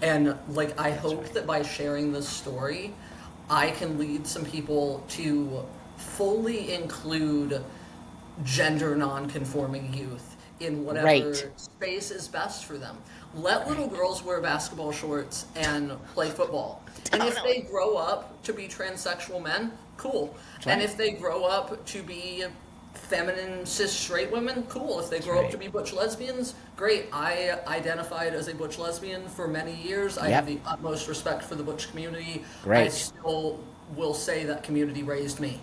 And like, I hope that by sharing this story, I can lead some people to fully include gender non-conforming youth in Right. whatever space is best for them. Let little Right. girls wear basketball shorts and play football. And if Totally. they grow up to be transsexual men, cool. That's And right. if they grow up to be feminine cis straight women, cool. If they That's grow up to right. be butch lesbians, great. I identified as a butch lesbian for many years. I have Yep. the utmost respect for the butch community. I Great. still will say that community raised me.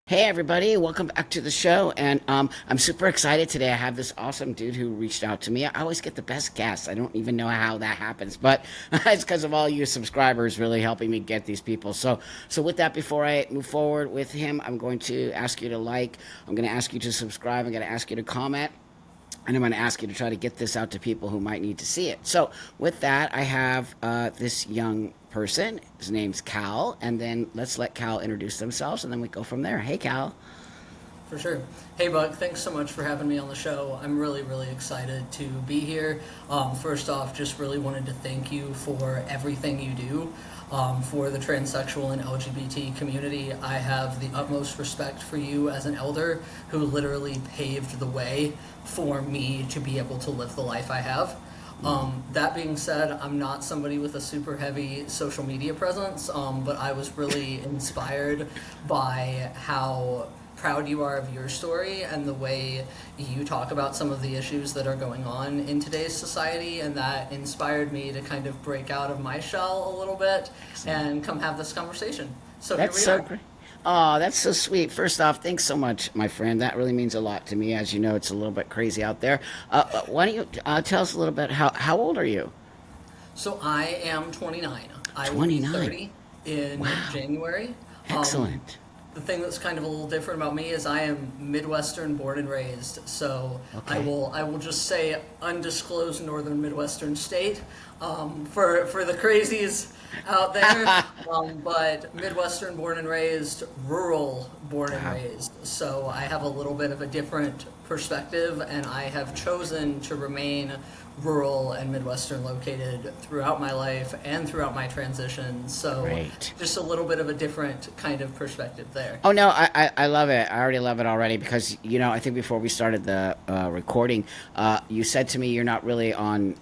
Hey everybody, welcome back to the show. And I'm super excited today. I have this awesome dude who reached out to me. I always get the best guests. I don't even know how that happens, but it's because of all you subscribers really helping me get these people. So with that, before I move forward with him, I'm going to ask you to like. I'm going to ask you to subscribe. I'm going to ask you to comment. And I'm going to ask you to try to get this out to people who might need to see it. So, with that, I have this young person. His name's Cal. And then let's let Cal introduce themselves and then we go from there. Hey, Cal. For sure. Hey, Buck, thanks so much for having me on the show. I'm really, really excited to be here. First off, just really wanted to thank you for everything you do for the transsexual and LGBT community. I have the utmost respect for you as an elder who literally paved the way for me to be able to live the life I have. That being said, I'm not somebody with a super heavy social media presence, but I was really inspired by how proud you are of your story and the way you talk about some of the issues that are going on in today's society, and that inspired me to kind of break out of my shell a little bit Excellent. and come have this conversation. So here That's we so are. great. Oh, that's so sweet. First off, thanks so much, my friend. That really means a lot to me. As you know, it's a little bit crazy out there. Why don't you tell us a little bit, how old are you? So I am 29. I will be 29. 30 in Wow. January. Um, Excellent. the thing that's kind of a little different about me is I am Midwestern born and raised. So Okay. I will just say undisclosed northern Midwestern state for the crazies out there. But Midwestern born and raised, rural born and Wow. raised. So I have a little bit of a different perspective, and I have chosen to remain rural and Midwestern located throughout my life and throughout my transition. So Great. just a little bit of a different kind of perspective there. Oh no, I love it. I already love it already because I think before we started the recording, you said to me you're not really on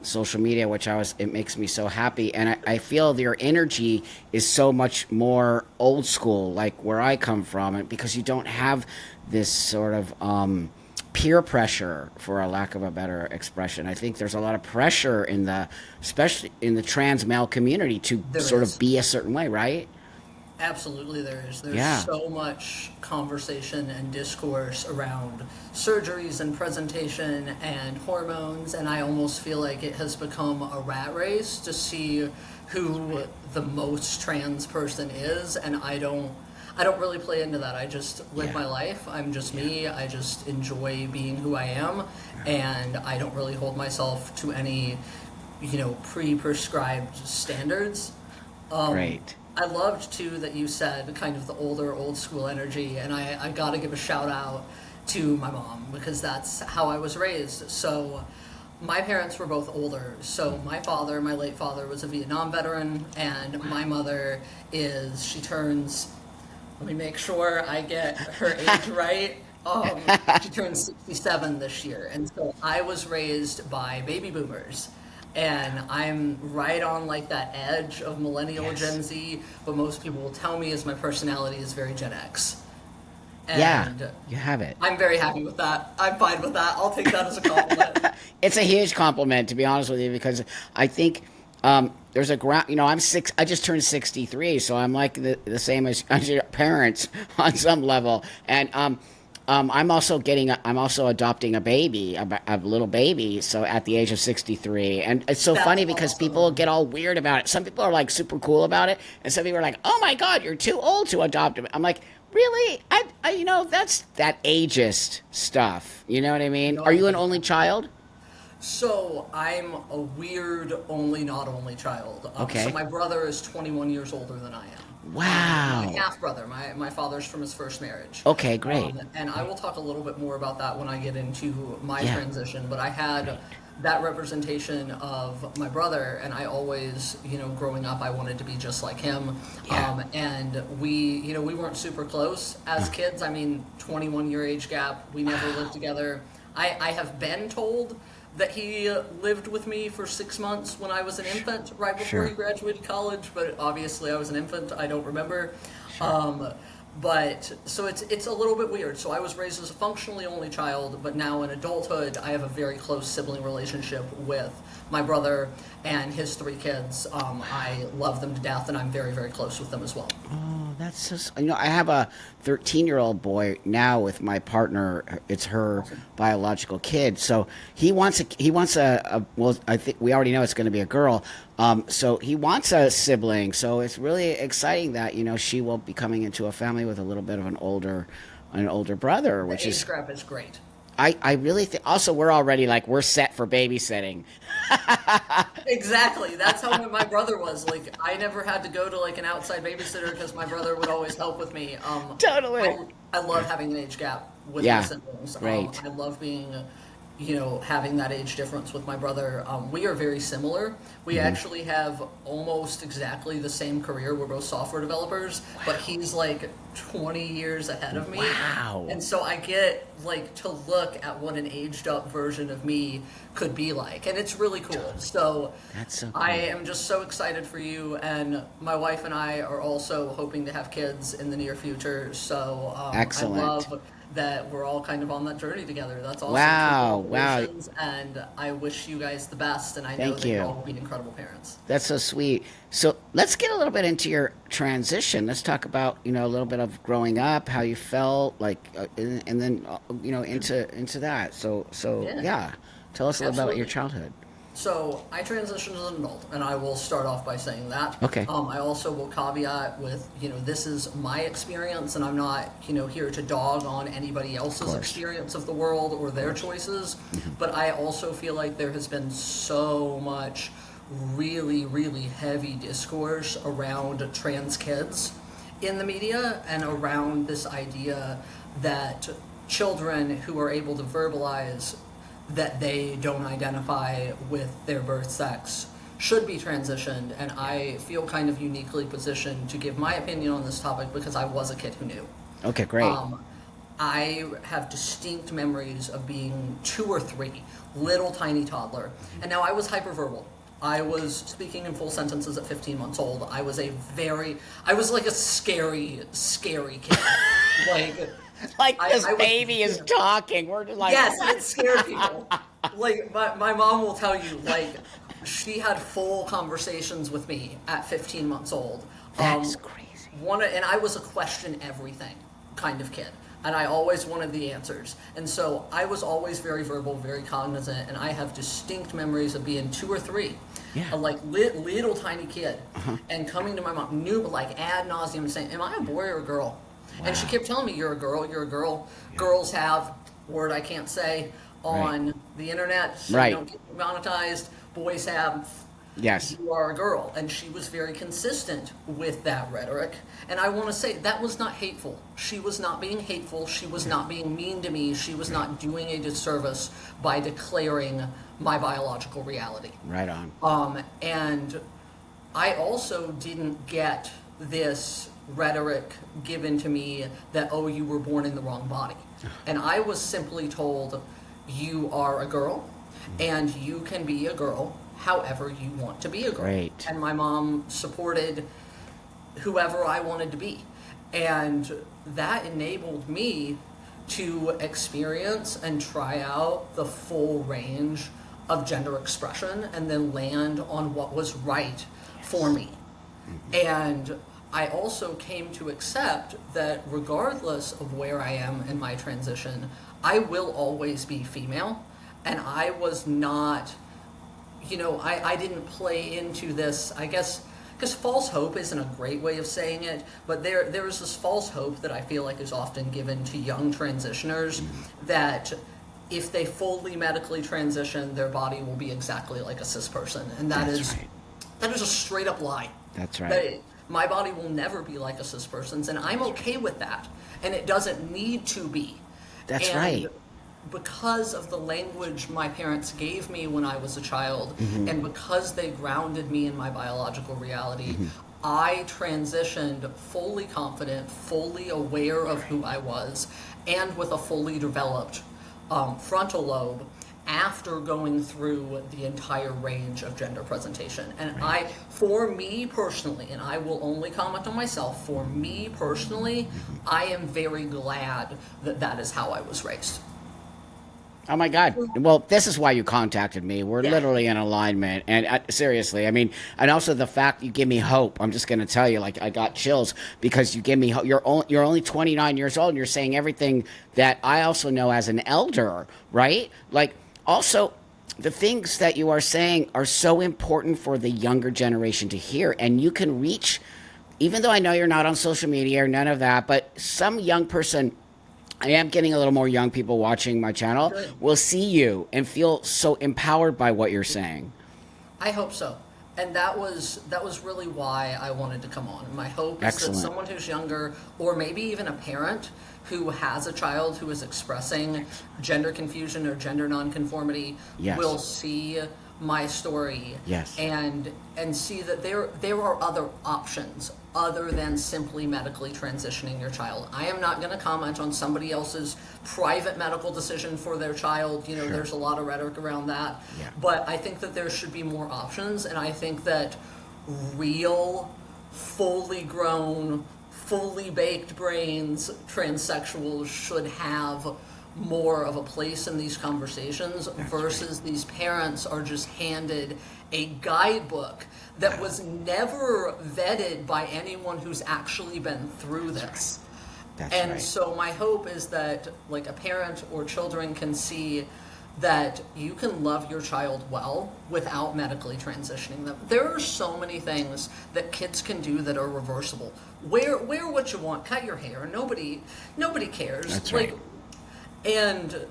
social media, which it makes me so happy, and I feel your energy is so much more old school, like where I come from, and because you don't have this sort of peer pressure, for a lack of a better expression. I think there's a lot of pressure especially in the trans male community, to There sort of is. be a certain way, right? Absolutely, there is. There's Yeah. so much conversation and discourse around surgeries and presentation and hormones, and I almost feel like it has become a rat race to see who the most trans person is, and I don't really play into that. I just live Yeah. my life. I'm just Yeah. me. I just enjoy being who I am, and I don't really hold myself to any, pre-prescribed standards. Great. I loved too that you said kind of the older, old school energy, and I got to give a shout out to my mom because that's how I was raised. So, my parents were both older. So, my father, my late father, was a Vietnam veteran, and my mother she turns, let me make sure I get her age right. She turns 67 this year. And so I was raised by baby boomers. And I'm right on like that edge of millennial Yes. Gen Z, but most people will tell me is my personality is very Gen X. Yeah, And you have it. I'm very happy with that. I'm fine with that. I'll take that as a compliment. It's a huge compliment, to be honest with you, because I think there's a ground. I'm six. I just turned 63, so I'm like the same as your parents on some level. And I'm also adopting a baby, a little baby. So at the age of 63, and it's so That's funny because people awesome. get all weird about it. Some people are like super cool about it, and some people are like, "Oh my God, you're too old to adopt him." I'm like, really? That's that ageist stuff. You know what I mean? No, Are I you an get only that. child? So I'm a weird only not only child. So Okay. my brother is 21 years older than I am. My Wow. half brother. My father's from his first marriage. Okay, great. And I will talk a little bit more about that when I get into my Yeah, transition. But I had great. that representation of my brother, and I always, growing up, I wanted to be just like him. Yeah. And we weren't super close as kids. I mean, 21-year age gap. We never lived together. I have been told that he lived with me for 6 months when I was an infant, right before he Sure. graduated college. But obviously, I was an infant. I don't remember. Sure. But so it's a little bit weird. So I was raised as a functionally only child, but now in adulthood, I have a very close sibling relationship with my brother and his three kids. I love them to death, and I'm very, very close with them as well. Oh, that's just, I have a 13-year-old boy now with my partner. It's her Awesome. biological kid. So well, I think we already know it's going to be a girl. So he wants a sibling. So it's really exciting that, she will be coming into a family with a little bit of an older brother, The which age is, gap is great. I really think, also, we're already like, we're set for babysitting. Exactly. That's how my brother was. Like, I never had to go to like an outside babysitter because my brother would always help with me. Totally. I love having an age gap with my Yeah. siblings. Great. I love being, having that age difference with my brother. We are very similar. We actually have almost exactly the same career. We're both software developers, but he's like 20 years ahead of me. Wow. And so I get like to look at what an aged up version of me could be like, and it's really cool. So That's so I cool. am just so excited for you, and my wife and I are also hoping to have kids in the near future. So I Excellent. love that we're all kind of on that journey together. That's awesome. Wow. Wow. Congratulations, and I wish you guys the best, and I know Thank that you all you. will be incredible parents. That's so sweet. So let's get a little bit into your transition. Let's talk about, a little bit of growing up, how you felt, like, and then, into that. So Yeah, yeah, tell us a little about your absolutely. childhood. So I transitioned as an adult, and I will start off by saying that. Okay. I also will caveat with, this is my experience, and I'm not, here to dog on anybody Of else's course. experience of the world or their choices. But I also feel like there has been so much really, really heavy discourse around trans kids in the media and around this idea that children who are able to verbalize that they don't identify with their birth sex should be transitioned, and I feel kind of uniquely positioned to give my opinion on this topic because I was a kid who knew. Okay, great. Um, I have distinct memories of being 2 or 3, little tiny toddler, and now I was hyperverbal. I was speaking in full sentences at 15 months old. I was like a scary, scary kid. Like, Like this I was, baby is talking. We're just like, yes, it scared people. Like, my mom will tell you, like, she had full conversations with me at 15 months old. that's crazy. And I was a question everything kind of kid. And I always wanted the answers. And so I was always very verbal, very cognizant, and I have distinct memories of being 2 or 3, Yeah. a like little tiny kid, and coming to my mom, knew like ad nauseum, saying, "Am I a boy or a girl?" And she Wow. kept telling me, "You're a girl. You're a girl. Girls have word I can't say on the internet, so Right. you don't get monetized. Boys have." Yes. You are a girl. And she was very consistent with that rhetoric. And I want to say that was not hateful. She was not being hateful. She was not being mean to me. She was not doing a disservice by declaring my biological reality. Right on. And I also didn't get this rhetoric given to me that, oh, you were born in the wrong body. And I was simply told, you are a girl, and you can be a girl however you want to be a girl. Great. And my mom supported whoever I wanted to be. And that enabled me to experience and try out the full range of gender expression and then land on what was right for me. And I also came to accept that regardless of where I am in my transition, I will always be female. And I was not, I didn't play into this, I guess, because false hope isn't a great way of saying it, but there's this false hope that I feel like is often given to young transitioners that if they fully medically transition, their body will be exactly like a cis person. And That's right. that is a straight up lie. That's right. That My body will never be like a cis person's, and I'm okay with that. And it doesn't need to be. That's And right. because of the language my parents gave me when I was a child, Mm-hmm. and because they grounded me in my biological reality, Mm-hmm. I transitioned fully confident, fully aware of who I was, and with a fully developed frontal lobe after going through the entire range of gender presentation. And Right. for me personally, and I will only comment on myself, for me personally, I am very glad that that is how I was raised. Oh my God. Well, this is why you contacted me. We're Yeah. literally in alignment. And seriously, I mean, and also the fact you give me hope. I'm just going to tell you, like, I got chills because you give me hope. You're only 29 years old and you're saying everything that I also know as an elder, right? Like, also, the things that you are saying are so important for the younger generation to hear. And you can reach, even though I know you're not on social media or none of that, but some young person, I am getting a little more young people watching my channel, Good. will see you and feel so empowered by what you're saying. I hope so. And that was really why I wanted to come on. My hope is that Excellent. someone who's younger, or maybe even a parent who has a child who is expressing gender confusion or gender nonconformity, Yes. will see my story Yes. and see that there are other options other than simply medically transitioning your child. I am not going to comment on somebody else's private medical decision for their child. Sure. There's a lot of rhetoric around that. Yeah. But I think that there should be more options, and I think that real, fully grown, fully baked brains transsexuals should have more of a place in these conversations versus these parents are just handed a guidebook that was never vetted by anyone who's actually been through this. That's And right. so my hope is that like a parent or children can see that you can love your child well without medically transitioning them. There are so many things that kids can do that are reversible. Wear what you want, cut your hair. Nobody cares. That's like right. and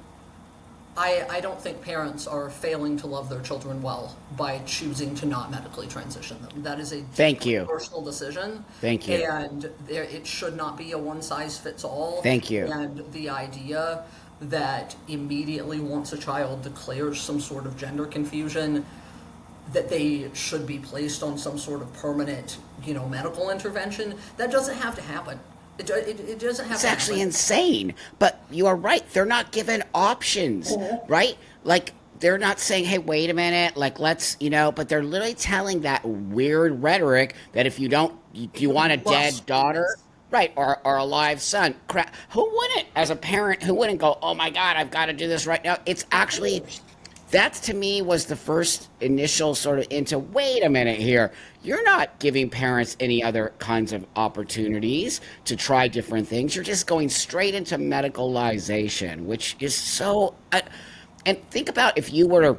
I don't think parents are failing to love their children well by choosing to not medically transition them. That is a Thank deeply you. personal decision. Thank you. And it should not be a one size fits all. Thank you. And the idea that immediately once a child declares some sort of gender confusion, that they should be placed on some sort of permanent, medical intervention, that doesn't have to happen. It doesn't have It's to actually happen. insane. But you are right. They're not given options, right? Like, they're not saying, hey, wait a minute, like, let's, but they're literally telling that weird rhetoric that if you don't, you want a dead Must do daughter, this. right, or a live son. Crap. Who wouldn't, as a parent, who wouldn't go, oh my God, I've got to do this right now? It's actually, that to me was the first initial sort of into, wait a minute here. You're not giving parents any other kinds of opportunities to try different things. You're just going straight into medicalization, which is so. And think about if you were to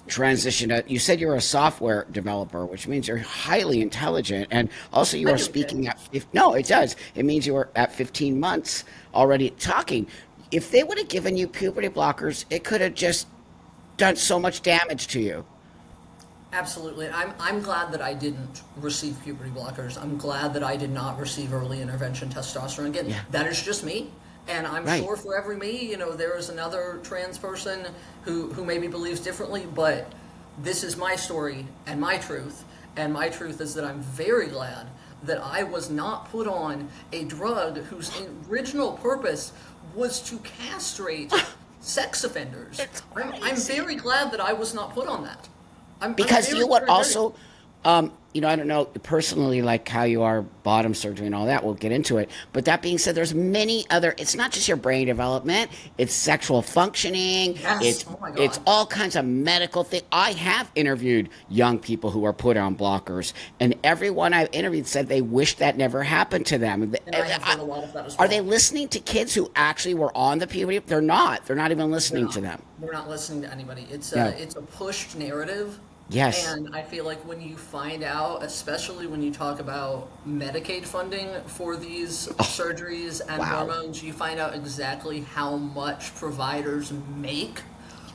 transition to, you said you're a software developer, which means you're highly intelligent. And also you I are do, Jay. speaking at, no, it does. It means you were at 15 months already talking. If they would have given you puberty blockers, it could have just done so much damage to you. Absolutely. I'm glad that I didn't receive puberty blockers. I'm glad that I did not receive early intervention testosterone. Again, Yeah. that is just me. And I'm Right. sure for every me, there is another trans person who maybe believes differently, but this is my story and my truth. And my truth is that I'm very glad that I was not put on a drug whose original purpose was to castrate sex offenders. It's I'm crazy. very glad that I was not put on that. I'm Because very, you would very, very. also, I don't know personally like how you are bottom surgery and all that. We'll get into it. But that being said, there's many other. It's not just your brain development. It's sexual functioning. Yes. It's Oh my it's God. all kinds of medical things. I have interviewed young people who are put on blockers, and everyone I've interviewed said they wish that never happened to them. And I have heard a lot of that as Are they well. listening to kids who actually were on the puberty? They're not. They're not even They're listening to not. them. They're not listening to anybody. No. It's a pushed narrative. Yes. And I feel like when you find out, especially when you talk about Medicaid funding for these surgeries and Wow. hormones, you find out exactly how much providers make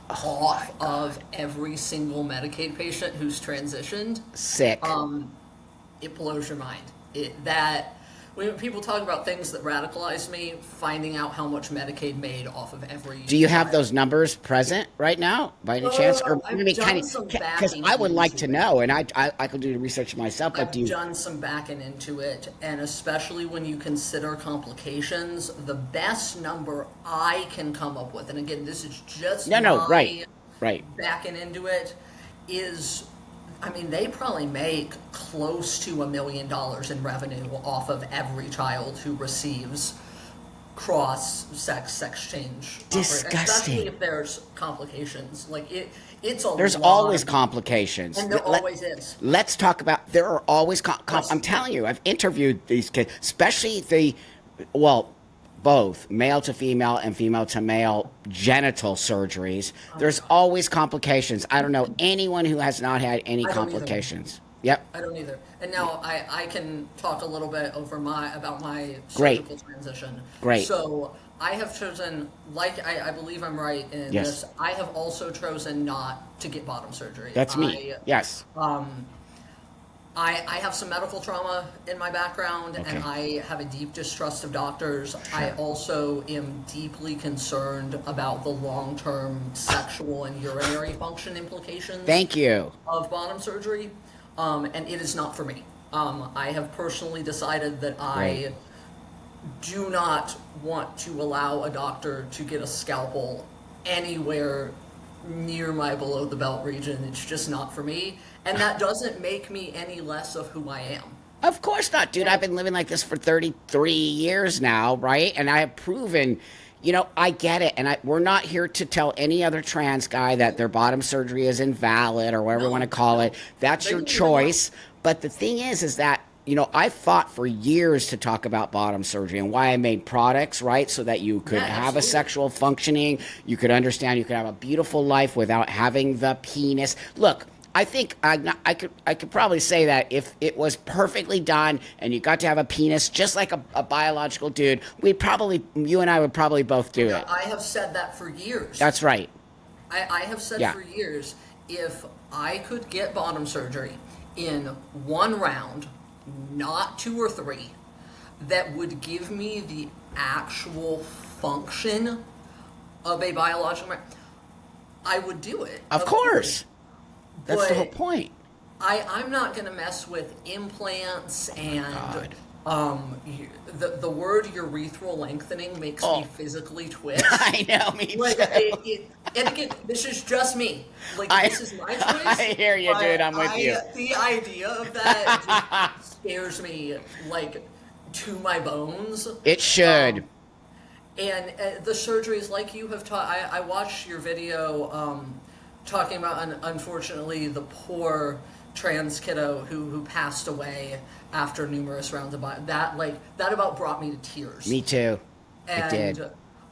off of every single Medicaid patient who's transitioned. Sick. It blows your mind. that when people talk about things that radicalized me, finding out how much Medicaid made off of every Do you have child. those numbers present right now, by any chance? Or I've maybe kind done of, some because backing I would like to into it. know, and I could do the research myself. But do I've you? done some backing into it, and especially when you consider complications, the best number I can come up with, and again, this is just No, no, right, my right. backing into it, is, I mean, they probably make close to $1 million in revenue off of every child who receives sex change, especially Disgusting. if there's complications. It's a There's lot always of money, complications. and there always is. Let's talk about. There are always. Yes. I'm telling you, I've interviewed these kids, especially well, both male to female and female to male genital surgeries. Oh my There's God. always complications. I don't know anyone who has not had any I don't either. complications. Yep. I don't either. And now I can talk a little bit about my Great. surgical transition. Great. So I have chosen, I believe I'm right in Yes. this, I have also chosen not to get bottom surgery. That's me. Yes. I have some medical trauma in my background, Okay. and I have a deep distrust of doctors. I also am deeply concerned about the long-term sexual and urinary function implications Thank you. of bottom surgery, and it is not for me. I have personally decided that Right. I do not want to allow a doctor to get a scalpel anywhere near my below the belt region. It's just not for me, and that doesn't make me any less of who I am. Of course not, dude. I've been living like this for 33 years now, right? And I have proven, I get it. And we're not here to tell any other trans guy that their bottom surgery is invalid or whatever you No, want to call no. it. That's They your can do what they want. choice. But the thing is that, I fought for years to talk about bottom surgery and why I made products, right? So that you could Yeah, have a absolutely. sexual functioning, you could understand, you could have a beautiful life without having the penis. Look, I think I could probably say that if it was perfectly done and you got to have a penis just like a biological dude, you and I would probably both do it. I have said that for years. That's right. I have said Yeah. for years, if I could get bottom surgery in one round, not 2 or 3, that would give me the actual function of a biological man, I would do it. Of course. That's the But whole point. I'm not going to mess with implants and God. the word urethral lengthening makes Oh. me physically twitch. I know, me Like too. and again, this is just me. Like I- this is my choice. I hear you, dude. I'm with you. The idea of that just scares me like to my bones. It should. And the surgeries, like you have taught, I watched your video talking about, unfortunately, the poor trans kiddo who passed away after numerous rounds of that about brought me to tears. Me too. And It did.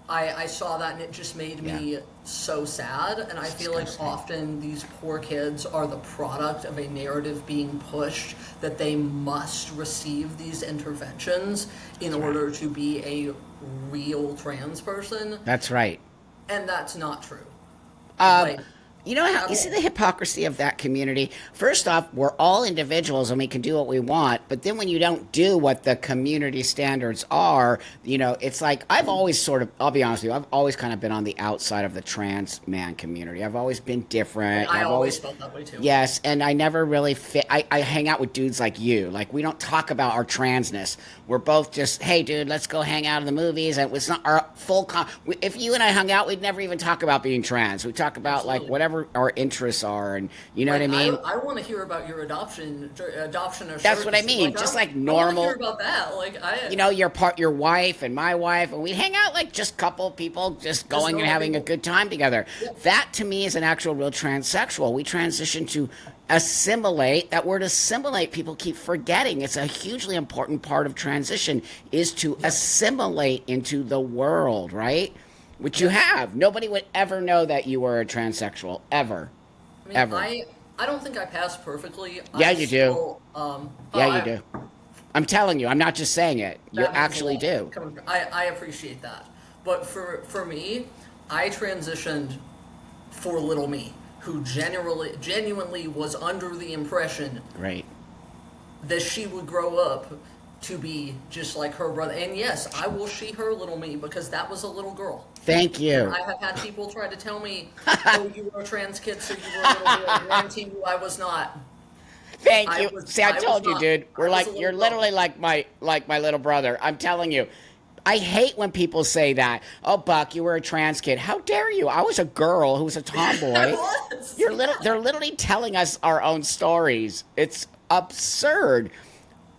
I saw that, and it just made me so sad. And I feel like disgusting. often these poor kids are the product of a narrative being pushed that they must receive these interventions in order to be a real trans person, That's right. and that's not true. Um, you see the hypocrisy of that community? First off, we're all individuals and we can do what we want, but then when you don't do what the community standards are, it's like I've always I'll be honest with you, I've always kind of been on the outside of the trans man community. I've always been different. I I've always felt that way too. Yes, and I never really fit. I hang out with dudes like you. Like, we don't talk about our transness. We're both just, hey, dude, let's go hang out in the movies. And it's not our if you and I hung out, we'd never even talk about being trans. We talk about, like, Absolutely. whatever our interests are, and you know what I mean? I want to hear about your adoption or That's what I surrogacy. mean, just like I want to normal- hear about that. Your wife and my wife, and we hang out like just couple people just going and normal having a people. good time together. Yep. That to me is an actual real transsexual. We transition to assimilate. That word assimilate, people keep forgetting. It's a hugely important part of transition, is to assimilate into the world, right? Which you have. Nobody would ever know that you were a transsexual, ever. I mean, Ever. I don't think I passed perfectly. Yeah, I you do. still, Yeah, you do. I'm telling you, I'm not just saying it. You That means a actually lot do. coming from- I appreciate that. But for me, I transitioned for little me, who genuinely was under the impression Right. that she would grow up to be just like her brother. And yes, I will she her little me because that was a little girl. Thank And you. I have had people try to tell me, "Oh, you were a trans kid, so you were a little boy." I guarantee you, I was not. Thank I you. was. See, I I was told you, not. dude. I We're was a like little you're girl. literally like my little brother. I'm telling you. I hate when people say that. Oh, Buck, you were a trans kid. How dare you? I was a girl who was a I tomboy. was. They're literally telling us our own stories. It's absurd.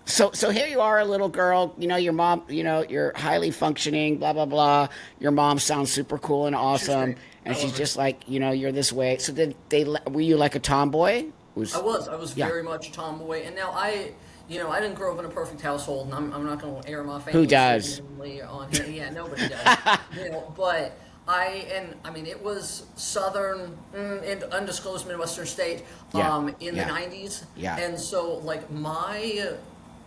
So here you are, a little girl. You know your mom. You know you're highly functioning. Blah blah blah. Your mom sounds super cool and She was awesome, great. I and she's love her. just like you're this way. So did they? Were you like a tomboy? I Was was. I was yeah. very much a tomboy, and now I didn't grow up in a perfect household, and I'm not going to air my Who family does? significantly on here. Yeah, nobody does. But I mean, it was southern and undisclosed Midwestern state Yeah. in the Yeah. '90s, Yeah. and so like my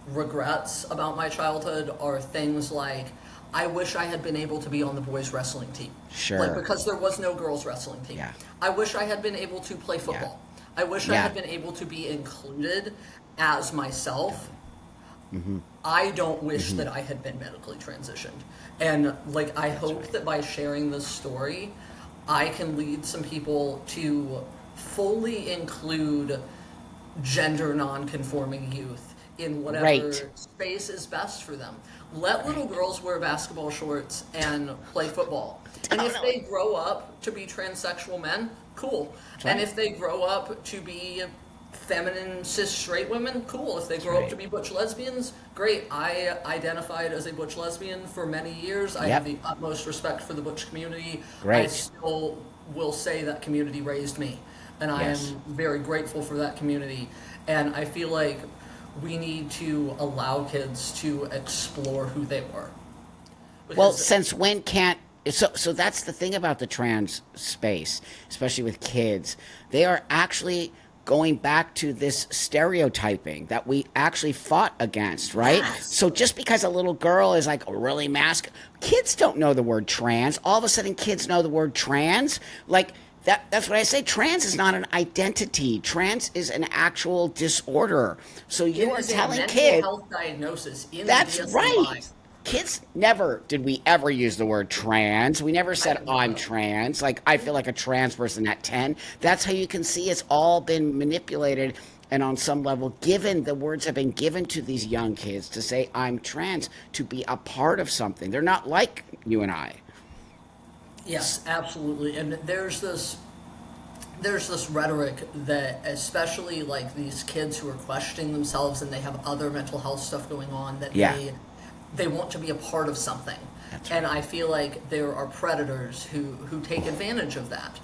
regrets about my childhood are things like I wish I had been able to be on the boys wrestling team. Like Sure. because there was no girls wrestling team. Yeah. I wish I had been able to play Yeah. football. I wish I Yeah. had been able to be included as myself. Mm-hmm. I don't wish Mm-hmm. that I had been medically transitioned. And like I That's hope right. that by sharing this story, I can lead some people to fully include gender non-conforming youth in whatever Right. space is best for them. Let little girls wear basketball shorts and play football. And if Totally. they grow up to be transsexual men, cool. That's And right. if they grow up to be feminine cis straight women, cool. If they That's grow up right. to be butch lesbians, great. I identified as a butch lesbian for many years. I have Yep. the utmost respect for the butch community. I Great. still will say that community raised me, and I Yes. am very grateful for that community. And I feel like we need to allow kids to explore who they were. Well, Because since when can't so that's the thing about the trans space, especially with kids. They are actually going back to this stereotyping that we actually fought against, right? yes, So just because a little girl is like really kids don't know the word trans. All of a sudden kids know the word trans. Like that's what I say. Trans is not an identity. Trans is an actual disorder. So it you are is a telling mental kids health diagnosis in the that's right. DSM-5. Kids never did we ever use the word trans. We never I said don't I'm know. trans. Like I feel like a trans person at 10. That's how you can see it's all been manipulated and on some level given the words have been given to these young kids to say I'm trans to be a part of something. They're not like you and I. Yes, absolutely. And there's this rhetoric that especially like these kids who are questioning themselves and they have other mental health stuff going on that Yeah. they want to be a part of something. That's And right. I feel like there are predators who take advantage of that.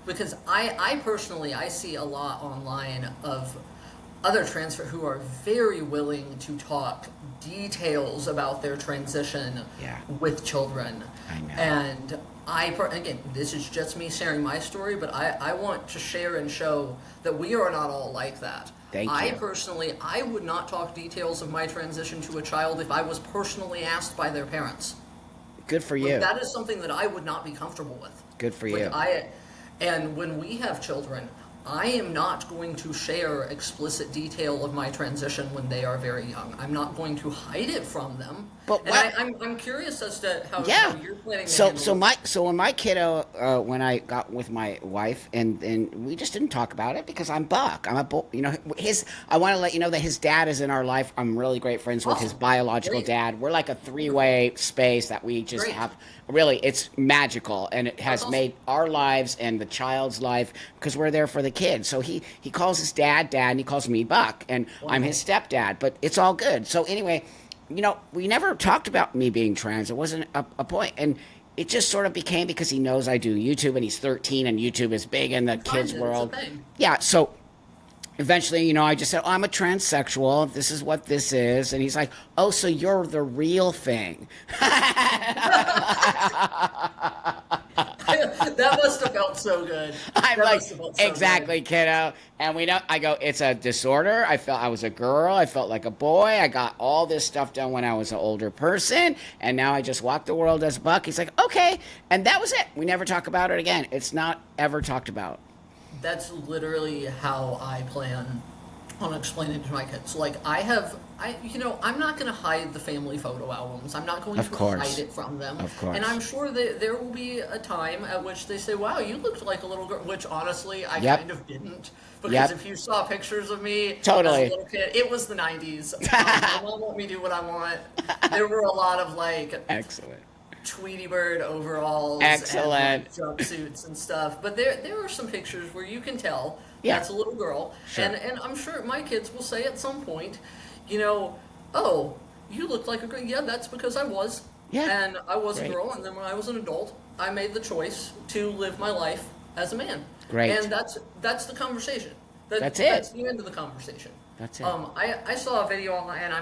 Because I personally I see a lot online of other trans who are very willing to talk details about their transition Yeah. with children. I know. And again, this is just me sharing my story, but I want to share and show that we are not all like that. Thank I you. personally, I would not talk details of my transition to a child if I was personally asked by their parents. Good for Like you. that is something that I would not be comfortable with. Good for Like you. and when we have children, I am not going to share explicit detail of my transition when they are very young. I'm not going to hide it from them. But And what I'm curious as to Yeah. how you're planning to So handle so it. my so when my kiddo when I got with my wife and we just didn't talk about it because I'm Buck. I'm a his I want to let you know that his dad is in our life. I'm really great friends with his Awesome. biological Great. dad. We're like a Wonderful. three-way space that we just Great. have really it's magical and it That's has awesome. made our lives and the child's life because we're there for the kids. So he calls his dad and he calls me Buck and I'm his Wonderful. stepdad, but it's all good. So anyway, we never talked about me being trans. It wasn't a point. And it just sort of became because he knows I do YouTube and he's 13 and YouTube is big in the You find kids' it, it's a world. thing. Yeah, so eventually, I just said, oh, I'm a transsexual. This is what this is. And he's like, oh, so you're the real thing. That must have felt so good. I'm That like, must have felt so good. exactly, kiddo. And I go, it's a disorder. I felt I was a girl. I felt like a boy. I got all this stuff done when I was an older person. And now I just walk the world as Buck. He's like, okay. And that was it. We never talk about it again. It's not ever talked about. That's literally how I plan on explaining to my kids. Like I'm not going to hide the family photo albums. I'm not going Of to hide course. it from them. Of And course. I'm sure that there will be a time at which they say, "Wow, you looked like a little girl," which honestly I Yep. kind of didn't. Because Yep. if you saw pictures of me as a Totally. little kid, it was the 90s. My mom let me do what I want. There were a lot of like Excellent. Tweety Bird overalls and Excellent. like jumpsuits and stuff. But there are some pictures where you can tell Yeah. that's a little girl, Sure. and I'm sure my kids will say at some point, you know, oh, you look like a girl. Yeah, that's because I was, Yeah. and I was a Great. girl, and then when I was an adult, I made the choice to live my life as a man. Great. And that's the conversation. That's it. That's the end of the conversation. That's it. I saw a video online, and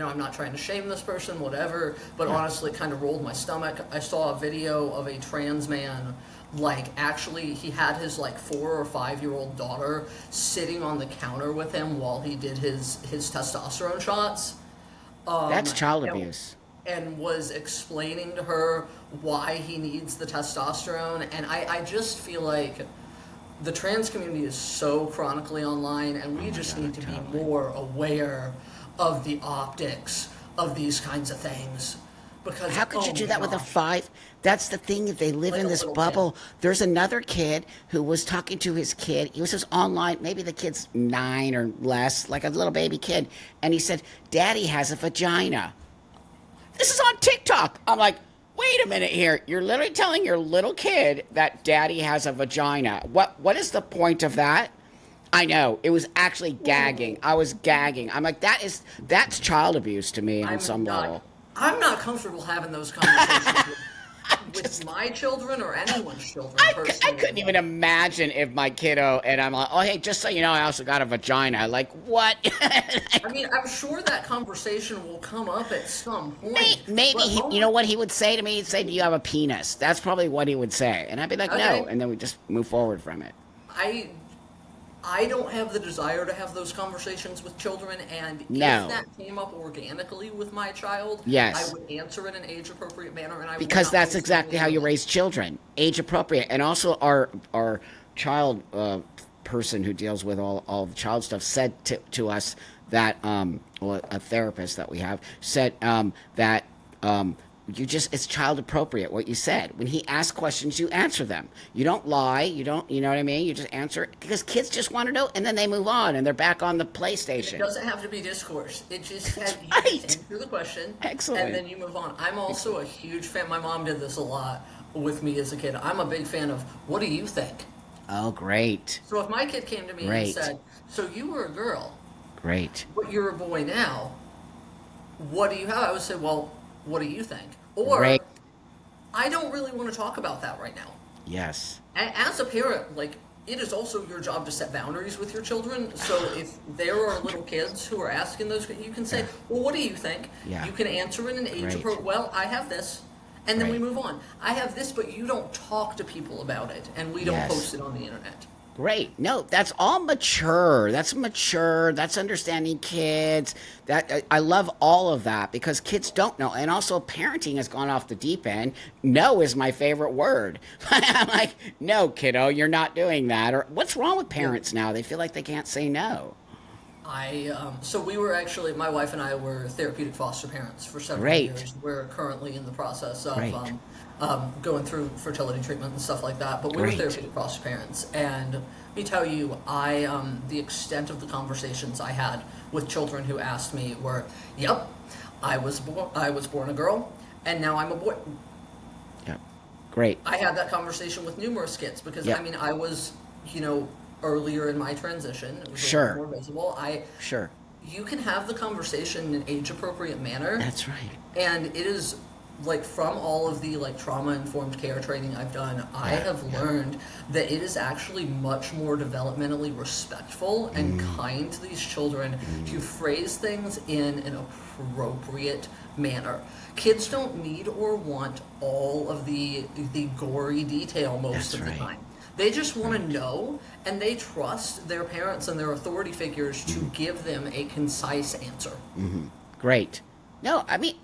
I'm not trying to shame this person, whatever, but honestly, it kind of rolled my stomach. I saw a video of a trans man, like, actually, he had his, like, 4 or 5 year old daughter sitting on the counter with him while he did his testosterone shots. That's child and- abuse. And was explaining to her why he needs the testosterone, and I just feel like the trans community is so chronically online, and we just need to be more aware of the optics of these kinds of things. Because How could you oh do my that with a gosh, 5? That's the thing. If they live like in a this little bubble, there's another kid who was talking to his kid. He was just online. Maybe the kid's 9 or less, like a little baby kid. And he said, "Daddy has a vagina." This is on TikTok. I'm like, wait a minute here. You're literally telling your little kid that daddy has a vagina. What is the point of that? I know. It was actually gagging. I was gagging. I'm like, that's child abuse to me on some level. I'm not comfortable having those conversations with my children or anyone's children. I Personally, couldn't even imagine if my kiddo and I'm like, oh hey, just so you know, I also got a vagina. Like what? I mean, I'm sure that conversation will come up at some point. Maybe but oh you know what he would say to me? He'd say, "Do you have a penis?" That's probably what he would say, and I'd be like, Okay. "No," and then we just move forward from it. I I don't have the desire to have those conversations with children, and No. if that came up organically with my child, Yes. I would answer it in an age-appropriate manner, and I would Because not that's post it on exactly the how you internet. raise children, age appropriate, and also our child person who deals with all the child stuff said to us that well, a therapist that we have said that you just it's child appropriate what you said. When he asks questions, you answer them. You don't lie. You don't. You know what I mean? You just answer it because kids just want to know, and then they move on and they're back on the It PlayStation. doesn't have to be discourse. It just That's you right. just answer the question, Excellent. and then you move on. I'm also a huge fan. My mom did this a lot with me as a kid. I'm a big fan of what do you think? Oh, great, So if my kid came to me and Great. said, "So you were a girl, great, but you're a boy now. What do you have?" I would say, "Well, what do you think?" Or great. I don't really want to talk about that right now. Yes. As a parent, like, it is also your job to set boundaries with your children. So if there are little kids who are asking those, you can say, "Well, what do you think?" Yeah. You can answer in an age Right. appropriate. Well, I have this, and then we Right. move on. I have this, but you don't talk to people about it, and we don't Yes. post it on the internet. Great. No, that's all mature. That's mature. That's understanding kids. That I love all of that because kids don't know, and also parenting has gone off the deep end. No is my favorite word. I'm like, no, kiddo, you're not doing that. Or what's wrong with parents now? They feel like they can't say no. So we were actually, my wife and I were therapeutic foster parents for several Great. years. We're currently in the process of Great. going through fertility treatment and stuff like that. But we Great. were therapeutic foster parents, and let me tell you, the extent of the conversations I had with children who asked me were, "Yep, I was born a girl, and now I'm a boy." Yep. Great. I had that conversation with numerous kids because Yep. I mean I was, earlier in my transition. It was a Sure. little more visible. Sure. You can have the conversation in an age appropriate manner, That's right. and it is like from all of the like trauma informed care training I've done, I have learned that it is actually much more developmentally respectful and kind to these children to phrase things in an appropriate manner. Kids don't need or want all of the gory detail most That's of the right. time. They just want to know, and they trust their parents and their authority figures to give them a concise answer. Great. No, I mean,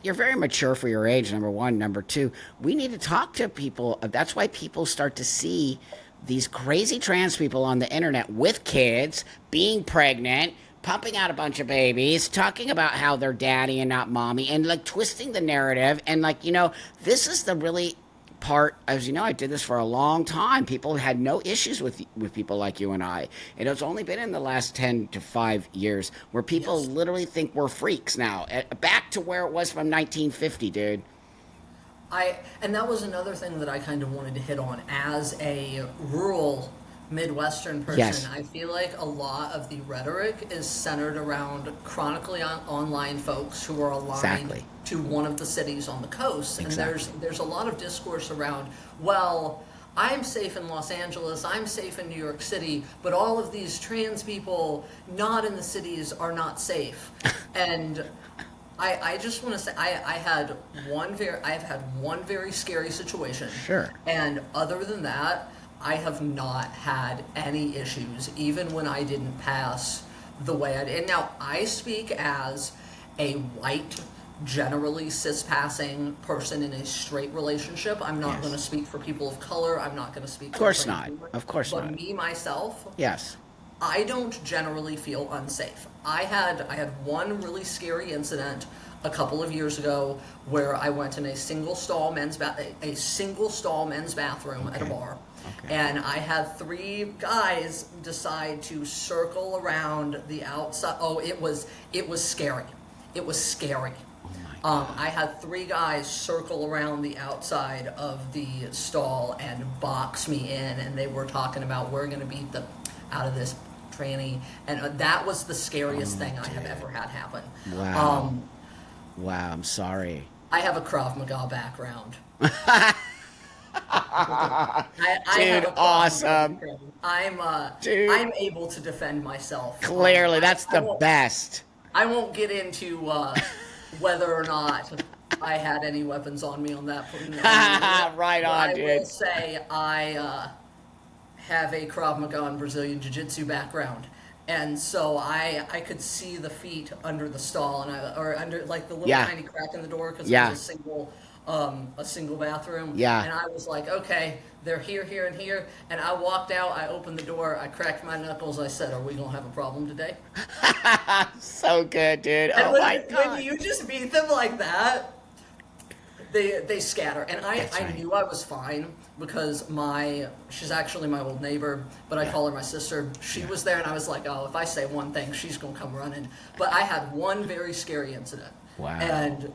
you're very mature for your age, number one. Number two, we need to talk to people. That's why people start to see these crazy trans people on the internet with kids, being pregnant, pumping out a bunch of babies, talking about how they're daddy and not mommy, and like twisting the narrative. And like, this is the really part. As you know, I did this for a long time. People had no issues with people like you and I. It has only been in the last 10 to 5 years where people Yes. literally think we're freaks now. Back to where it was from 1950, dude. And that was another thing that I kind of wanted to hit on as a rural Midwestern person. Yes. I feel like a lot of the rhetoric is centered around chronically online folks who are aligned Exactly. to one of the cities on the coast. And Exactly. there's a lot of discourse around, well, I'm safe in Los Angeles, I'm safe in New York City, but all of these trans people not in the cities are not safe. And I just want to say I've had one very scary situation. Sure. And other than that, I have not had any issues, even when I didn't pass the way I did. And now I speak as a white, generally cis-passing person in a straight relationship. I'm not Yes. going to speak for people of color. I'm not going to speak Of course for not. Of course but not. me myself, Yes. I don't generally feel unsafe. I had one really scary incident a couple of years ago where I went in a single stall men's bathroom at a Okay. bar, Okay. and I had three guys decide to circle around the outside. Oh, it was scary. It was scary. Oh my God. I had three guys circle around the outside of the stall and box me in, and they were talking about we're going to beat the out of this tranny, and that was the scariest thing I have ever had happen. Wow. Wow. I'm sorry. I have a Krav Maga background. I Dude, have a Krav Maga awesome. background. Dude. I'm able to defend myself. Clearly, that's I the won't best. I won't get into whether or not I had any weapons on me on that point. Right But on, I dude. will say I have a Krav Maga and Brazilian Jiu-Jitsu background. And so I could see the feet under the stall or under like the little Yeah. tiny crack in the door because Yeah. it was a single bathroom. Yeah. And I was like, okay, they're here, here, and here. And I walked out, I opened the door, I cracked my knuckles, I said, are we gonna have a problem today? So good, dude. And Oh when, my when God. you just beat them like that, they scatter. And That's I right. knew I was fine because she's actually my old neighbor, but I call her my sister. She was there and I was like, oh, if I say one thing, she's gonna come running. But I had one very scary incident. Wow. And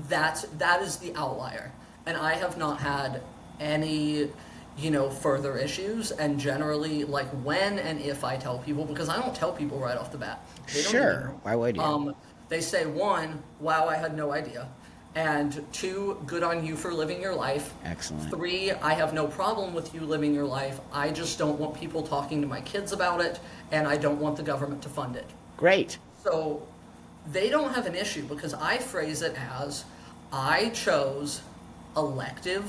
that is the outlier. And I have not had any further issues. And generally, like when and if I tell people, because I don't tell people right off the bat. They don't Sure. even know. Why would you? They say, one, wow, I had no idea. And two, good on you for living your life. Excellent. Three, I have no problem with you living your life. I just don't want people talking to my kids about it, and I don't want the government to fund it. Great. So they don't have an issue because I phrase it as I chose elective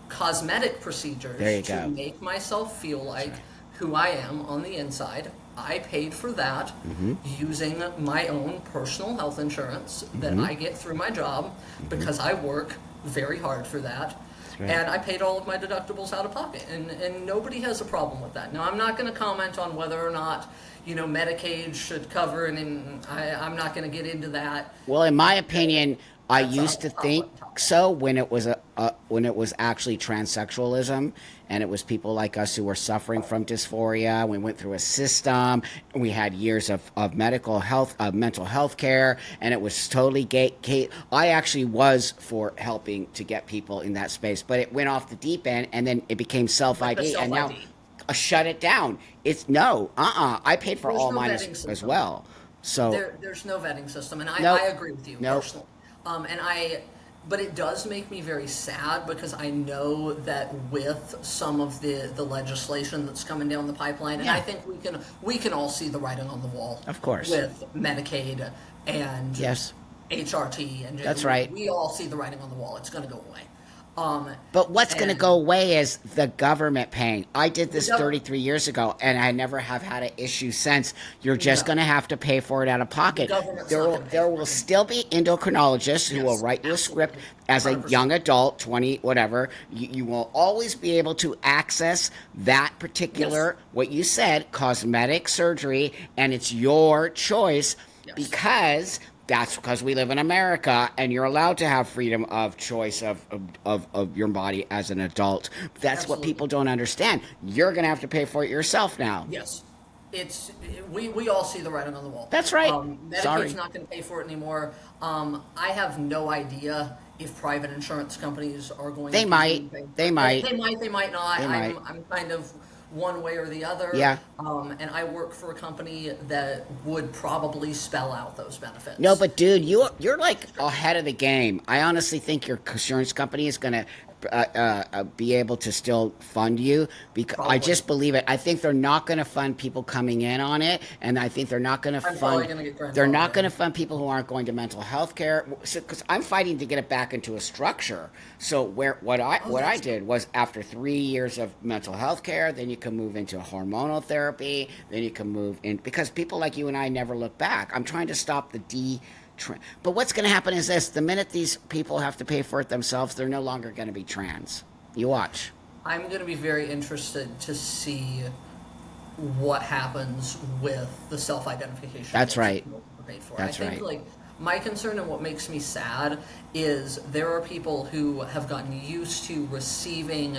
cosmetic procedures There you to go. make myself feel like right. who I am on the inside. I paid for that Mm-hmm. using my own personal health insurance that I get through my job because I work very hard for that. right. And I paid all of my deductibles out of pocket, and nobody has a problem with that. Now, I'm not going to comment on whether or not Medicaid should cover, and I'm not going to get into that. Well, in my opinion, I That's used to a think public topic. so when it was actually transsexualism, and it was people like us who were suffering from dysphoria. We went through a system, and we had years of mental health care, and it was totally gay. I actually was for helping to get people in that space, but it went off the deep end, and then it became self-ID, and now self-ID. shut it down. It's no, I paid for There's all no mine vetting as system. well. So There's no vetting system, and Nope. I agree with you Nope. personally. But it does make me very sad because I know that with some of the legislation that's coming down the pipeline, and Yeah. I think we can all see the writing on the wall. Of course. With Medicaid and yes. HRT and That's right. We all see the writing on the wall. It's going to go away. But what's going to And go away is the government paying. I did the this government, 33 years ago, and I never have had an issue since. You're just no, going to have to pay for it out of the pocket. government's There not will going to pay there for will it anymore. still be endocrinologists who will Yes, write you a script absolutely, as a 100%. young adult, 20 whatever. You will always be able to access that Yes, particular, what you said, cosmetic surgery, and it's your choice yes, because that's because we live in America and you're allowed to have freedom of choice of your body as an adult. That's what absolutely. people don't understand. You're going to have to pay for it yourself now. Yes, it's we all see the writing on the wall. That's right. Medicaid's Sorry. not going to pay for it anymore. I have no idea if private insurance companies are going They to might. continue paying for They it. might. They might not. They might. I'm kind of one way or the other. Yeah. And I work for a company that would probably spell out those No, benefits. but dude, you're like ahead of the game. I honestly think your insurance company is gonna be able to still fund you because I Probably. just believe it. I think they're not gonna fund people coming in on it, and I think they're not gonna I'm probably fund. going to get They're grandfathered not in. gonna fund people who aren't going to mental health care. Because I'm fighting to get it back into a structure. So where Oh, what I that's did was after 3 years of mental health care, then you can move into hormonal therapy, then you can move in because people like you and I never look back. I'm trying to stop the but what's going to happen is this: the minute these people have to pay for it themselves, they're no longer going to be trans. You watch. I'm going to be very interested to see what happens with the self-identification That's laws that right. people are paid for. I That's think right. like my concern and what makes me sad is there are people who have gotten used to receiving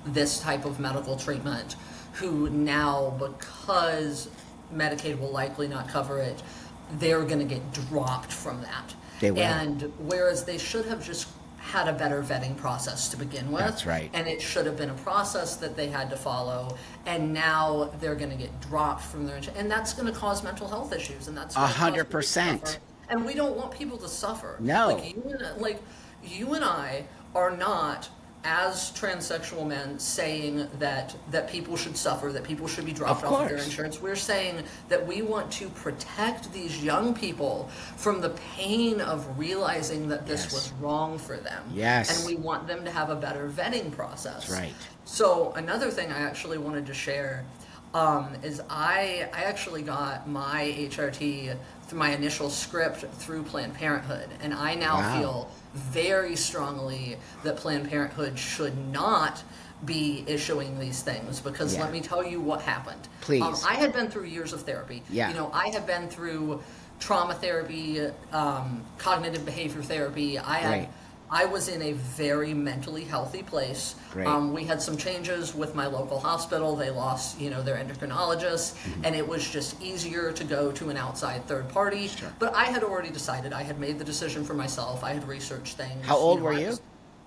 this type of medical treatment who now, because Medicaid will likely not cover it, they're going to get dropped from that. They will. And whereas they should have just had a better vetting process to begin with. That's right. And it should have been a process that they had to follow. And now they're going to get dropped from their, and that's going to cause mental health issues, and that's going to cause people to 100%. suffer. And we don't want people to suffer. No. Like you and I are not, as transsexual men, saying that people should suffer, that people should be dropped Of off of their course. insurance. We're saying that we want to protect these young people from the pain of realizing that this Yes. was wrong for them. Yes. And we want them to have a better vetting process. That's right. So another thing I actually wanted to share is I actually got my HRT through my initial script through Planned Parenthood, and I now Wow. feel very strongly that Planned Parenthood should not be issuing these things because Yeah. let me tell you what happened. Please. I had been through years of therapy. Yeah. You know, I have been through trauma therapy, cognitive behavior therapy. Right. I was in a very mentally healthy place. Great. We had some changes with my local hospital. They lost, their endocrinologist, Mm-hmm. and it was just easier to go to an outside third party. Sure. But I had already decided. I had made the decision for myself. I had researched things. How old were I you?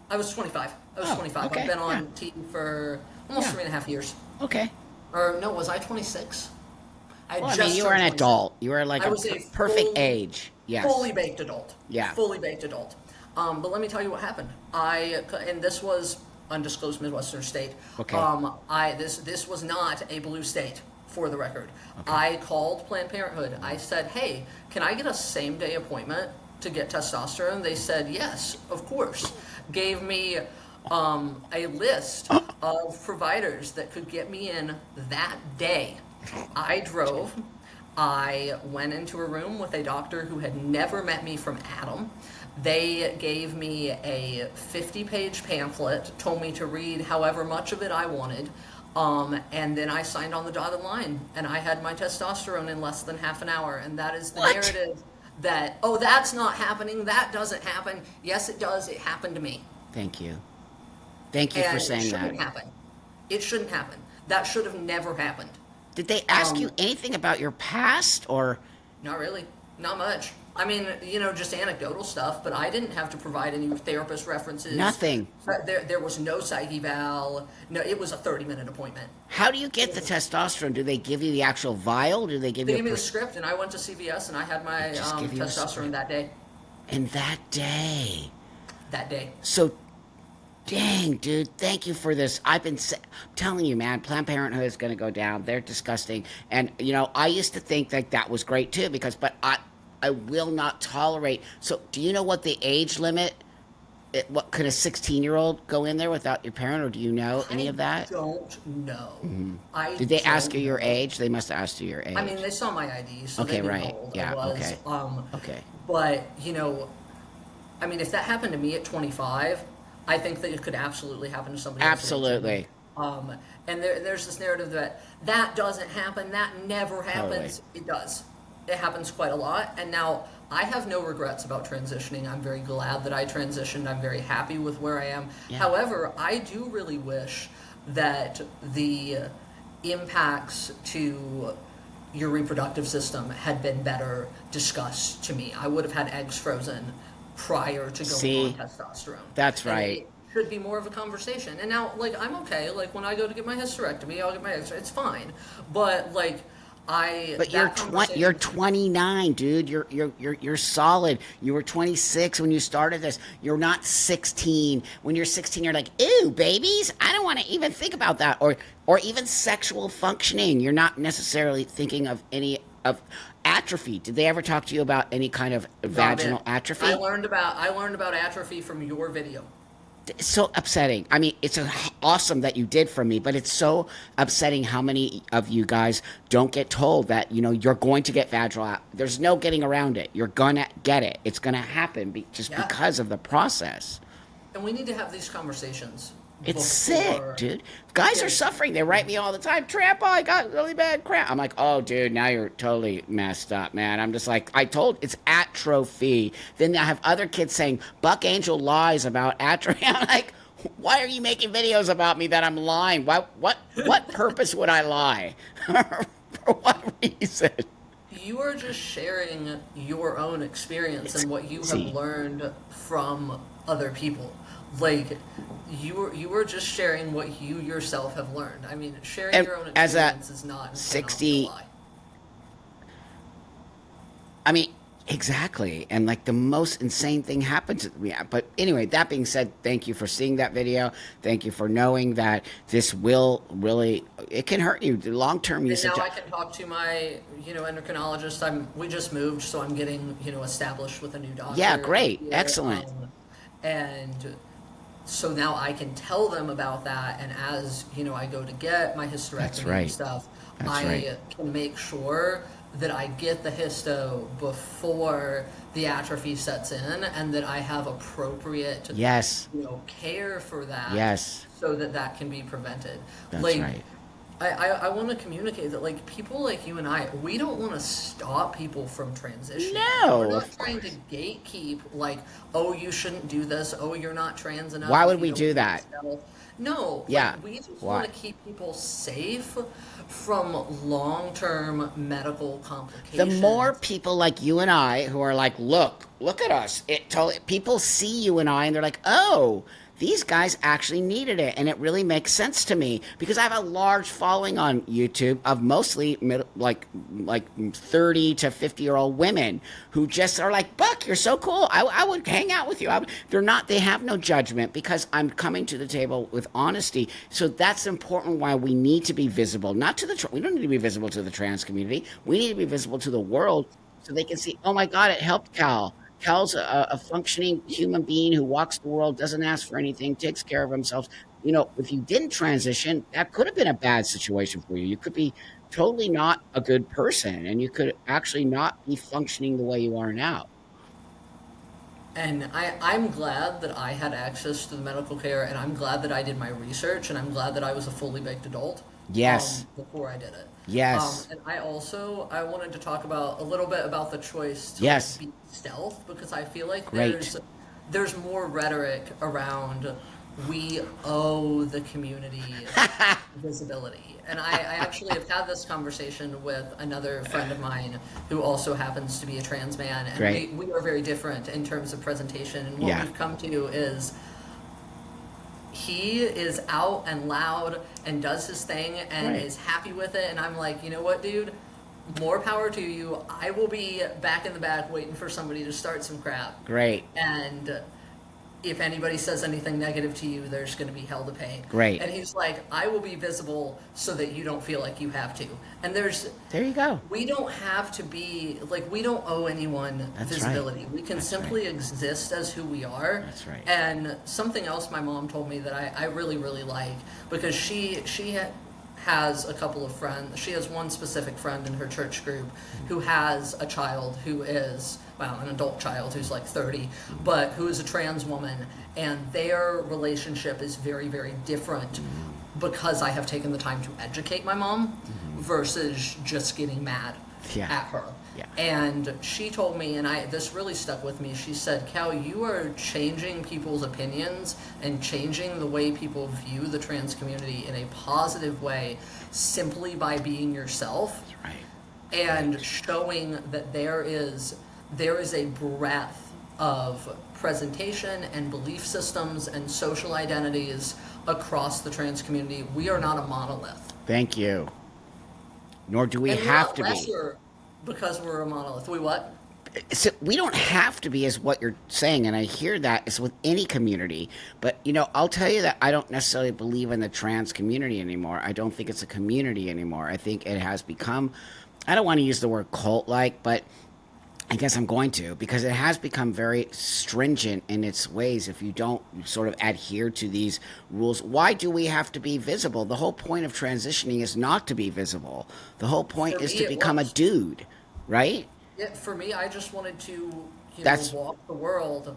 I was 25. I was Oh, 25. okay, I've been on yeah. T for almost Yeah. 3.5 years. Okay. Or no, was I 26? I Well, I just mean, you were an turned 26. adult. You were like I a was a perfect full- age. Yes. Fully baked adult. Yeah. Fully baked adult. But let me tell you what happened. And this was undisclosed Midwestern state. Okay. This was not a blue state, for the record. I called Planned Parenthood. I said, hey, can I get a same day appointment to get testosterone? They said, yes, of course. Gave me a list of providers that could get me in that day. I drove. I went into a room with a doctor who had never met me from Adam. They gave me a 50-page pamphlet, told me to read however much of it I wanted, and then I signed on the dotted line, and I had my testosterone in less than half an hour, and that is the What? narrative that, oh, that's not happening, that doesn't happen. Yes, it does. It happened to me. Thank you. Thank you And for it saying shouldn't that. happen. It shouldn't happen. That should have never happened. Did they ask you Um, anything about your past or? Not really. Not much. I mean, just anecdotal stuff, but I didn't have to provide any therapist references. Nothing. There was no psych eval. No, it was a 30-minute appointment. How do you get the testosterone? Do they give you the actual vial? Do they give They you gave me a the script, and I went to CVS, and I had my Just give you a testosterone script. that day. in that day? That day. So, dang, dude, thank you for this. I'm telling you, man, Planned Parenthood is going to go down. They're disgusting. And, I used to think that was great too, but I will not tolerate. So, do you know what the age limit what could a 16-year-old go in there without your parent, or do you know any I of that? don't know. I Did they ask you don't your know. age? They must have asked you your I mean, age. they saw my ID, so they Okay, knew how right. old I Yeah, was. okay. Okay. But I mean, if that happened to me at 25, I think that it could absolutely happen to somebody else at 18. Absolutely. Um, and there's this narrative that that doesn't happen, that never Totally. happens. It does. It happens quite a lot. And now I have no regrets about transitioning. I'm very glad that I transitioned. I'm very happy with where I am. Yeah. However, I do really wish that the impacts to your reproductive system had been better discussed to me. I would have had eggs frozen prior to going on See, testosterone. that's And right. it should be more of a conversation. And now, like, I'm okay. Like, when I go to get my hysterectomy, I'll get my eggs. It's fine. But like, But that you're conversation. 29, dude. You're solid. You were 26 when you started this. You're not 16. When you're 16, you're like, "Ew, babies. I don't want to even think about that." Or even sexual functioning. You're not necessarily thinking of any of atrophy. Did they ever talk to you about any kind of Not a vaginal bit. atrophy? I learned about atrophy from your video. It's so upsetting. I mean, it's awesome that you did for me, but it's so upsetting how many of you guys don't get told that, you're going to get vaginal. There's no getting around it. You're going to get it. It's going to happen just Yeah. because of the process. And we need to have these conversations It's sick, before dude. Guys are kids. suffering. They write me all the time, Tramp, I got really bad cramp. I'm like, oh, dude, now you're totally messed up, man. I'm just like, it's atrophy. Then I have other kids saying, Buck Angel lies about atrophy. I'm like, why are you making videos about me that I'm lying? What purpose would I lie? For what reason? You are just sharing your own experience It's and what you have crazy. learned from other people. Like, you were just sharing what you yourself have learned. I mean, sharing And your own as a experience is not cannot be a 60, lie. I mean, exactly. And like the most insane thing happened to me. But anyway, that being said, thank you for seeing that video. Thank you for knowing that this will really, it can hurt you. The long term, you And now said, I can talk to my, endocrinologist. We just moved, so I'm getting, established with a new yeah, doctor great. here. Excellent. And so now I can tell them about that, and as I go to get my That's hysterectomy and right. stuff, That's right. I can make sure that I get the histo before the atrophy sets in, and that I have appropriate, Yes. care for that, Yes. so that that can be prevented. That's Like, right. I want to communicate that, like, people like you and we don't want to stop people from transitioning. We're No, not of trying to course. gatekeep, like, oh, you shouldn't do this, oh, you're not trans enough Why if would you we don't do feel that? self. No, like, Yeah. we just want Why? to keep people safe from long-term medical The more complications. people like you and I who are like, look at us. People see you and I, and they're like, oh, these guys actually needed it, and it really makes sense to me because I have a large following on YouTube of mostly like 30 to 50-year-old women who just are like, Buck, you're so cool. I would hang out with you. They're not. They have no judgment because I'm coming to the table with honesty. So that's important. Why we need to be visible, not to we don't need to be visible to the trans community. We need to be visible to the world so they can see. Oh my God, it helped Cal. Cal's a functioning human being who walks the world, doesn't ask for anything, takes care of himself. If you didn't transition, that could have been a bad situation for you. You could be totally not a good person, and you could actually not be functioning the way you are now. And I'm glad that I had access to the medical care, and I'm glad that I did my research, and I'm glad that I was a fully baked adult Yes, before I did it. yes, And I wanted to talk about a little bit about the choice to, like, yes. be stealth, because I feel like Great. there's more rhetoric around we owe the community visibility. And I actually have had this conversation with another friend of mine who also happens to be a trans man, and Great. we are very different in terms of presentation. And what Yeah. we've come to is he is out and loud and does his thing and Right. is happy with it. And I'm like, you know what, dude? More power to you. I will be back in the back waiting for somebody to start some crap. Great. And if anybody says anything negative to you, there's going to be hell to pay. Great. And he's like, I will be visible so that you don't feel like you have to. And There you go. we don't have to be, like, we don't owe anyone That's visibility. right. We can That's simply right. exist as who we are. That's right. And something else my mom told me that I really, really like, because has a couple of friends. She has one specific friend in her church group who has a child who is, well, an adult child who's like 30, but who is a trans woman, and their relationship is very, very different because I have taken the time to educate my mom versus just getting mad Yeah. at her. Yeah. And she told me, and this really stuck with me, she said, Cal, you are changing people's opinions and changing the way people view the trans community in a positive way simply by being yourself. That's right. And showing that there is a breadth of presentation and belief systems and social identities across the trans community. We are not a monolith. Thank you. Nor do we And we're have not to be. lesser because we're a monolith. We what? So we don't have to be, is what you're saying, and I hear that it's with any community. But I'll tell you that I don't necessarily believe in the trans community anymore. I don't think it's a community anymore. I think it has become, I don't want to use the word cult-like, but I guess I'm going to, because it has become very stringent in its ways. If you don't sort of adhere to these rules, why do we have to be visible? The whole point of transitioning is not to be visible. The whole point For is me, to it become a was. dude, right? Yeah, for me, I just wanted to, That's- walk the world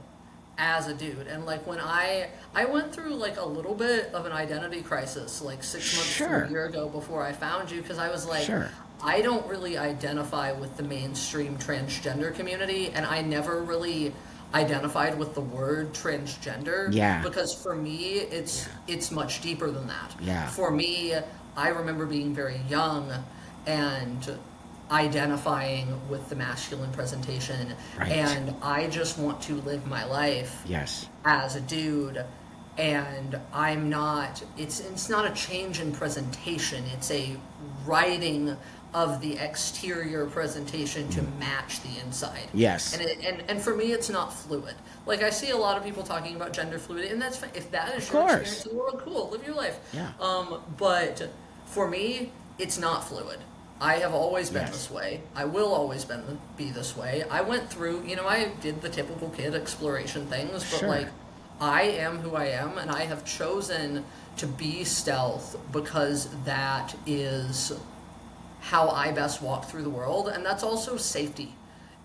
as a dude. And like when I went through like a little bit of an identity crisis, like 6 months to Sure. a year ago before I found you, because I was like, Sure. I don't really identify with the mainstream transgender community, and I never really identified with the word transgender. Yeah. Because for me, it's much deeper than that. Yeah. For me, I remember being very young and identifying with the masculine presentation, Right. and I just want to live my life Yes. as a dude. And I'm not, it's not a change in presentation, it's a writing of the exterior presentation to match the inside. Yes. And for me, it's not fluid. Like, I see a lot of people talking about gender fluidity, and that's fine. If that is your course. experience in the world, cool, live your life. Yeah. But for me, it's not fluid. I have always been Yes. this way. I will always be this way. I went through, I did the typical kid exploration things, but Sure. like, I am who I am, and I have chosen to be stealth because that is how I best walk through the world, and that's also safety.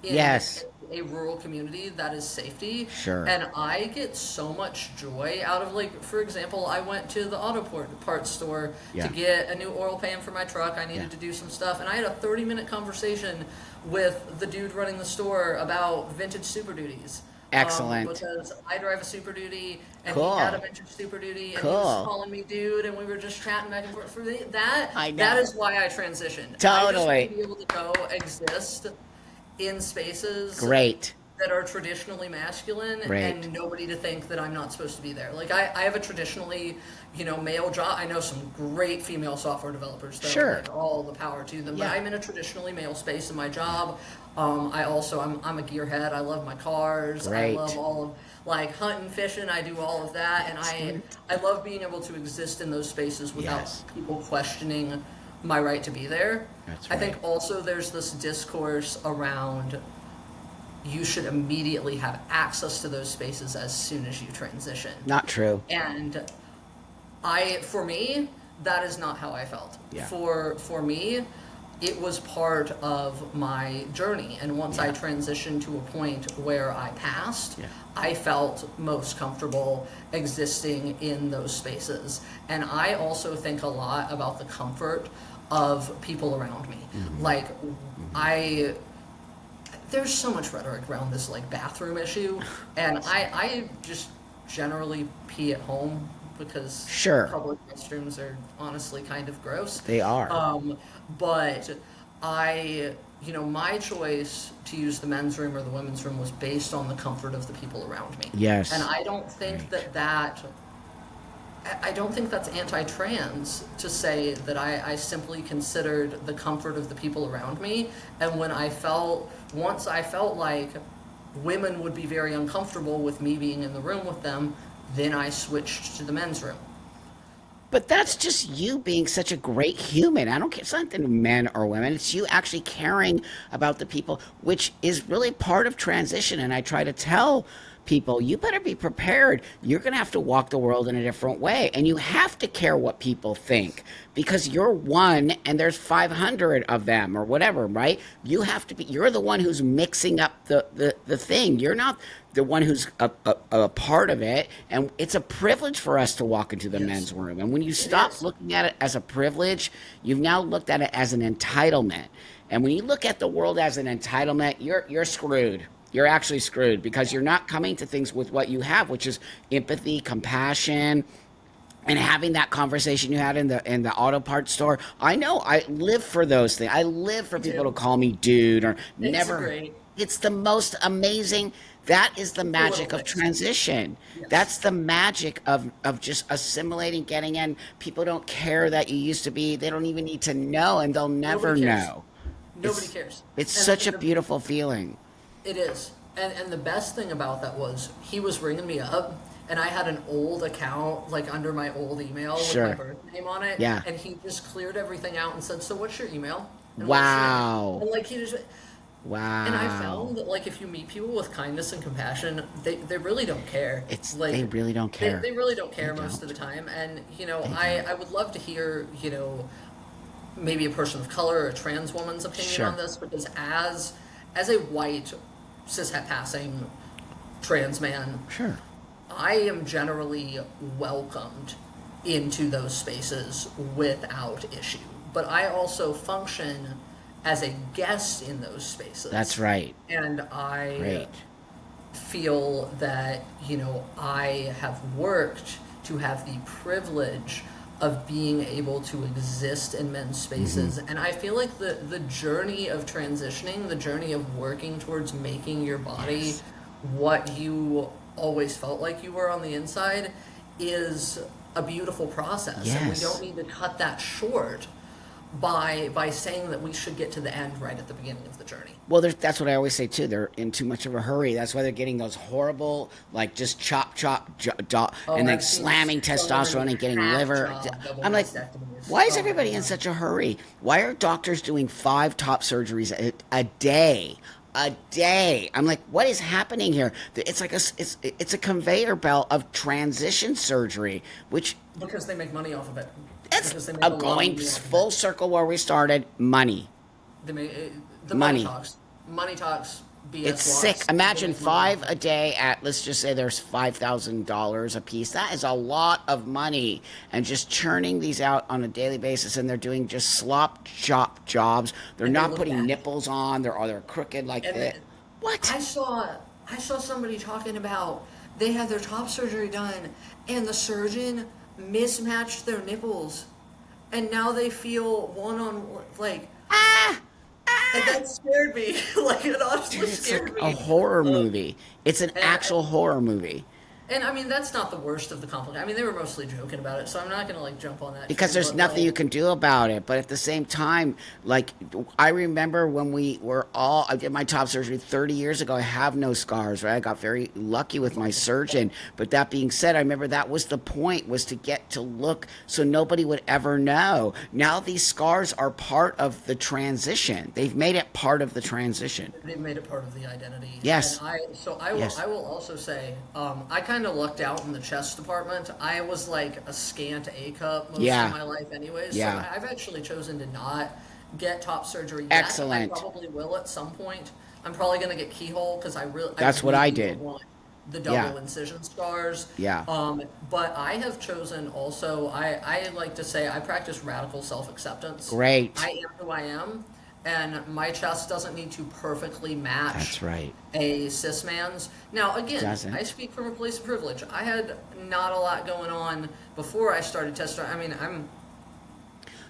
In Yes. a rural community, that is safety. Sure. And I get so much joy out of, like, for example, I went to the auto parts store Yeah. to get a new oil pan for my truck. I needed Yeah. to do some stuff, and I had a 30-minute conversation with the dude running the store about vintage Super Duties. Excellent. Because I drive a Super Duty, and Cool. he had a vintage Super Duty, and he Cool. was calling me dude, and we were just chatting back and forth. For me, that I know. that is why I transitioned. I just Totally. want to be able to go exist in spaces Great. that are traditionally masculine, Great. and nobody to think that I'm not supposed to be there. Like, I have a traditionally, male job. I know some great female software developers, though. Sure. Like, all the power to them. Yeah. But I'm in a traditionally male space in my job. I'm a gearhead. I love my cars. Great. I love all of, like, hunting, fishing. I do all of that, and I love being able to exist in those spaces without Yes. people questioning my right to be there. That's I think right. also there's this discourse around you should immediately have access to those spaces as soon as you transition. Not true. And for me, that is not how I felt. Yeah. For me, it was part of my journey. And once I Yeah. transitioned to a point where I passed, Yeah. I felt most comfortable existing in those spaces. And I also think a lot about the comfort of people around me. Like, there's so much rhetoric around this, like, bathroom issue, and I just generally pee at home because Sure. public restrooms are honestly kind of gross. They are. But my choice to use the men's room or the women's room was based on the comfort of the people around me. Yes. And I don't think I don't think that's anti-trans to say that I simply considered the comfort of the people around me. And once I felt like women would be very uncomfortable with me being in the room with them, then I switched to the men's room. But that's just you being such a great human. I don't care. It's not that men or women. It's you actually caring about the people, which is really part of transition. And I try to tell people, you better be prepared. You're going to have to walk the world in a different way. And you have to care what people think because you're one and there's 500 of them or whatever, right? You have to be, you're the one who's mixing up the thing. You're not the one who's a part of it. And it's a privilege for us to walk into the Yes, men's room. And when you it stop is. looking at it as a privilege, you've now looked at it as an entitlement. And when you look at the world as an entitlement, you're screwed. You're actually screwed because you're not coming to things with what you have, which is empathy, compassion, and having that conversation you had in the auto parts store. I know I live for those things. I live for Me people to too. call me dude or It's never. great. It's the most amazing. That is the It's the little magic of things. transition. Yes. That's the magic of just assimilating, getting in. People don't care that you used to be. They don't even need to know, and they'll Nobody never cares. know. Nobody It's cares. it's And such a beautiful feeling. it is. And the best thing about that was he was ringing me up and I had an old account like under my old email with my Sure. birth name on it. Yeah. And he just cleared everything out and said, "So what's your email? And what's your name?" Wow. And like he just and I Wow. found that like if you meet people with kindness and compassion, they really don't care. It's Like they really don't care. they really don't They care most of don't. the time. And They I don't. would love to hear, maybe a person of color or a trans woman's opinion Sure. on this because as a white cishet passing trans man, Sure. I am generally welcomed into those spaces without issue. But I also function as a guest in those spaces. That's right. And I Great. feel that, I have worked to have the privilege of being able to exist in men's spaces. And I feel like the journey of transitioning, the journey of working towards making your body Yes. what you always felt like you were on the inside is a beautiful process. And we Yes. don't need to cut that short by saying that we should get to the end right at the beginning of the journey. Well, that's what I always say too. They're in too much of a hurry. That's why they're getting those horrible, like just chop, chop, Oh, and then I've seen slamming so testosterone many and getting half liver. job double I'm like, mastectomies. why is Oh my everybody in God. such a hurry? Why are doctors doing 5 top surgeries a day? A day. I'm like, what is happening here? It's like it's a conveyor belt of transition surgery, which Because they make money off of it. it's Because they make a lot of going money off of full it. circle where we started. Money. They make the Money. money talks. Money talks. BS It's walks. sick. They Imagine make money off 5 of a it. day at, let's just say there's $5,000 a piece. That is a lot of money. And just churning these out on a daily basis, and they're doing just slop chop jobs. They're And they not look putting bad. nipples on. They're crooked like And that. What? I saw somebody talking about they had their top surgery done and the surgeon mismatched their nipples and now they feel one on like Ah! and that scared me. Like it honestly Dude, it's like scared a me. horror Uh, movie. It's an and actual horror movie. and I mean that's not the worst of the complication. I mean they were mostly joking about it, so I'm not gonna like jump on that Because train. there's But nothing you like can do about it. But at the same time, like I remember when I did my top surgery 30 years ago. I have no scars, right? I got very lucky with my surgeon. But that being said, I remember that was the point, was to get to look so nobody would ever know. Now these scars are part of the transition. They've made it part of the transition. they made it part of the identity. Yes. And I will Yes. I will also say I kind of lucked out in the chest department. I was like a scant A cup most Yeah. of my life anyways. Yeah. So I've actually chosen to not get top surgery yet. Excellent. I probably will at some point. I'm probably going to get keyhole because That's I what I really did. don't want the Yeah. double incision scars. Yeah. But I have chosen also I like to say I practice radical self-acceptance. Great. I am who I am, and my chest doesn't need to perfectly match That's right. a cis man's. Now, again, Doesn't. I speak from a place of privilege. I had not a lot going on before I started testosterone. I mean, I'm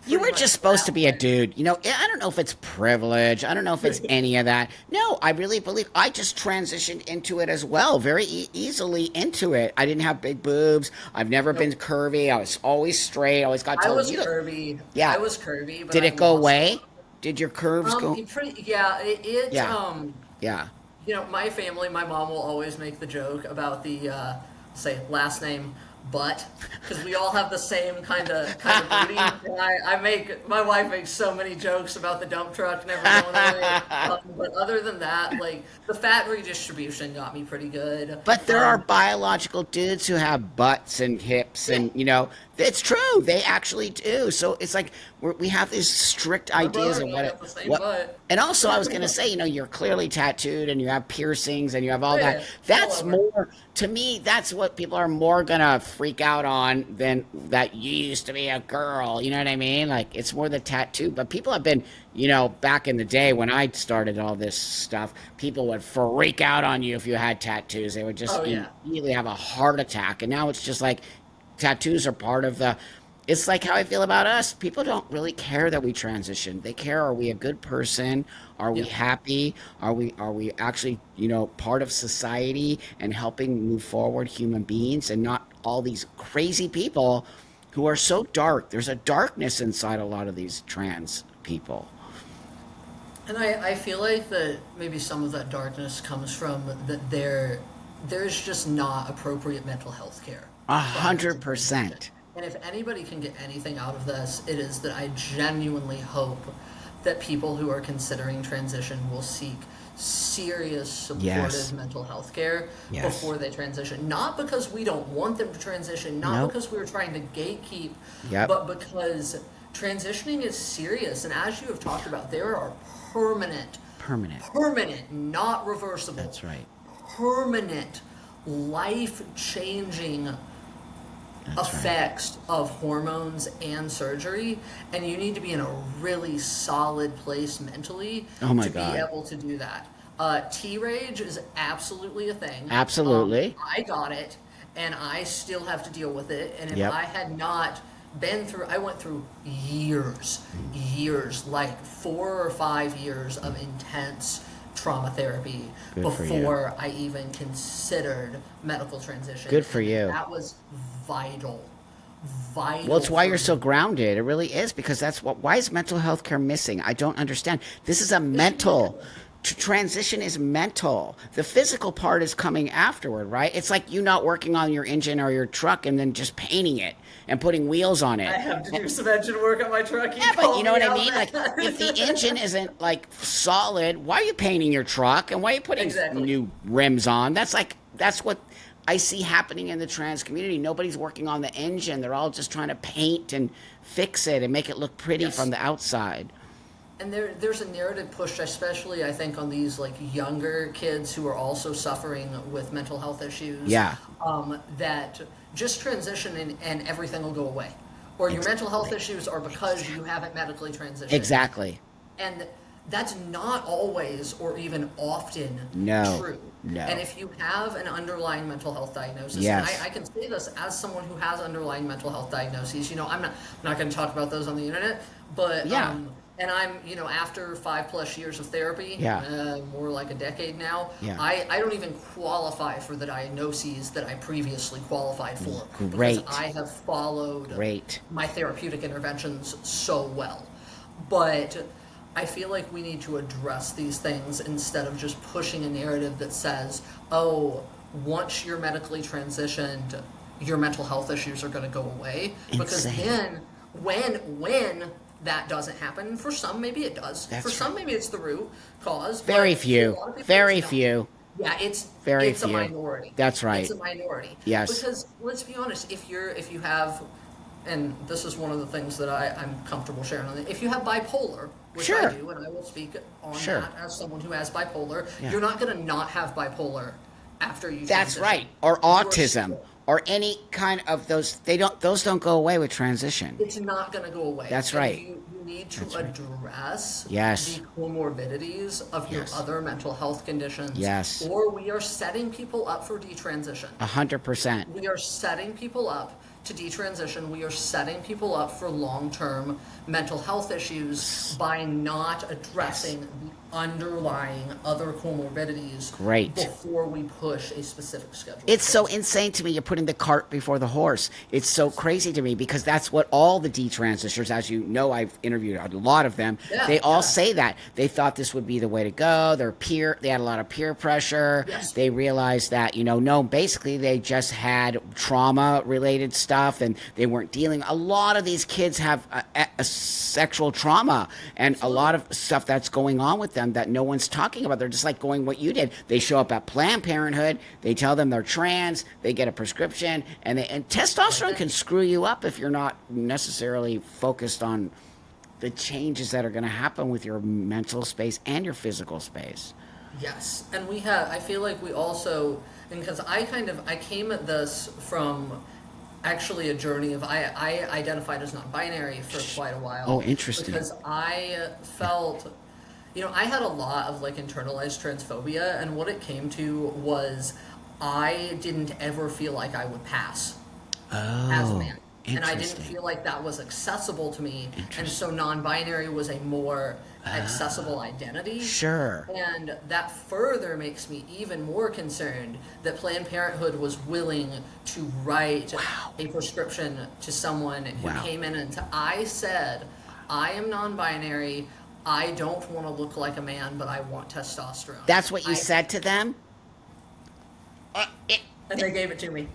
You pretty were much just supposed to be a flat. dude. I don't know if it's privilege. I don't know if it's any of that. No, I really believe I just transitioned into it as well, very easily into it. I didn't have big boobs. I've never been Nope. curvy. I was always straight. I always got I told, was you look, curvy. yeah. I was curvy, but Did I it go lost a away? lot. Did your curves go? It pretty, yeah, it Yeah, yeah. My family, my mom will always make the joke about the say last name butt because we all have the same kind of booty. And my wife makes so many jokes about the dump truck never going away. But other than that, like the fat redistribution got me pretty good. But there are biological dudes who have butts and hips, Yeah, and it's true. They actually do. So it's like we have these strict my ideas brother of and I got the same what. butt. And also, I was gonna say, you're clearly tattooed and you have piercings and you have Oh all that. yeah, all That's over. more to me. That's what people are more gonna freak out on than that you used to be a girl. You know what I mean? Like it's more the tattoo. But people have been, back in the day when I started all this stuff, people would freak out on you if you had tattoos. They would just Oh yeah. immediately have a heart attack. And now it's just like tattoos are part of the. It's like how I feel about us. People don't really care that we transition. They care, are we a good person? Are we Yeah. happy? Are we actually, part of society and helping move forward human beings and not all these crazy people who are so dark. There's a darkness inside a lot of these trans people. And I feel like that maybe some of that darkness comes from that there's just not appropriate mental health care A prior to hundred transition. percent. And if anybody can get anything out of this, it is that I genuinely hope that people who are considering transition will seek serious Yes. supportive mental health care Yes. before they transition. Not because we don't want them to transition, not Nope. because we're trying to gatekeep, Yep. but because transitioning is serious. And as you have talked about, there are permanent, Permanent. permanent, not reversible, That's right. permanent, life changing That's right. effects of hormones and surgery, and you need to be in a really solid place mentally Oh my to be God. able to do that. T-rage is absolutely a thing. Absolutely. I got it, and I still have to deal with it. And if Yep. I had not I went through years, like 4 or 5 years of intense trauma therapy Good for you. before I even considered medical transition. Good for And you. that was vital, Well, vital it's why for you're so me. grounded. It really is because that's what. Why is mental health care missing? I don't understand. This is a It should be mental. everywhere. Transition is mental. The physical part is coming afterward, right? It's like you not working on your engine or your truck and then just painting it and putting wheels on I it. have to do some engine work on my truck. You Yeah, but call you know me what I out, mean? Like, if the man. engine isn't like solid, why are you painting your truck and why are you putting Exactly. new rims on? That's what I see happening in the trans community. Nobody's working on the engine. They're all just trying to paint and fix it and make it look pretty from Yes. the outside. And there's a narrative pushed, especially I think on these like younger kids who are also suffering with mental health issues. Yeah, That just transition and everything will go away, or your mental health exactly. issues are because you haven't medically transitioned. Exactly. And that's not always or even often No, true. no. And if you have an underlying mental health diagnosis, and Yes. I can say this as someone who has underlying mental health diagnoses, I'm not going to talk about those on the internet, but Yeah, and I'm, after 5+ years of therapy, yeah, more like a decade now, yeah. I don't even qualify for the diagnoses that I previously qualified for because Great, I have followed great. my therapeutic interventions so well. But I feel like we need to address these things instead of just pushing a narrative that says, oh, once you're medically transitioned, your mental health issues are going to go away. Because Insane. then, when that doesn't happen, for some maybe it does. For That's right. some maybe it's the root cause. Very But for a few. lot of people, it's Very not. few. Yeah, it's Very it's a few. minority. That's It's right. a minority. Yes. Because let's be honest, if you have, and this is one of the things that I'm comfortable sharing on it. If you have bipolar, which Sure. I do, and I will speak on Sure. that as someone who has bipolar, Yeah. you're not going to not have bipolar after you That's transition. right. Or You are autism still- or any kind of those. Those don't go away with transition. It's not going to go away. That's And right. You need to That's right. address Yes. the comorbidities of your Yes. other mental health conditions. Yes. Or we are setting people up for detransition. 100%. We are setting people up to detransition, we are setting people up for long-term mental health issues by not addressing the underlying other comorbidities Great. before we push a specific schedule. It's so insane to me. You're putting the cart before the horse. It's so crazy to me because that's what all the detransitioners, as you know, I've interviewed a lot of them. Yeah, they all yeah. say that they thought this would be the way to go. They had a lot of peer pressure. Yes. They realized that no, basically they just had trauma-related stuff and they weren't dealing. A lot of these kids have a sexual trauma and a lot of stuff that's going on with them that no one's talking about. They're just like going what you did. They show up at Planned Parenthood. They tell them they're trans. They get a prescription, and testosterone can screw you up if you're not necessarily focused on the changes that are going to happen with your mental space and your physical space. Yes, and I feel like we also, and because I came at this from actually a journey of, I identified as non-binary for quite a while. Oh, interesting. Because I felt, I had a lot of like internalized transphobia, and what it came to was I didn't ever feel like I would pass as a man. And I didn't feel like that was accessible to me. And so non-binary was a more accessible identity. Sure. And that further makes me even more concerned that Planned Parenthood was willing to write a prescription to someone who came in and I said, I am non-binary. I don't want to look like a man, but I want testosterone. That's what you said to them? And they gave it to me.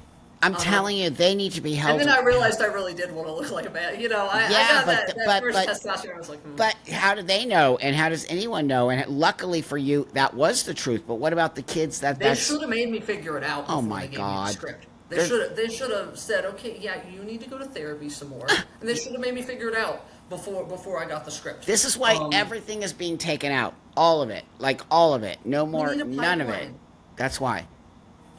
I'm telling you, they need to be held. And then I realized I really did want to look like a man. I got that first testosterone. I was like, But how do they know? And how does anyone know? And luckily for you, that was the truth. But what about the kids they should have made me figure it out before my they gave God. me the script. They should have said, okay, yeah, you need to go to therapy some more. And they should have made me figure it out before I got the script. This is why everything is being taken out. All of it. Like all of it. No more, none of it. That's why.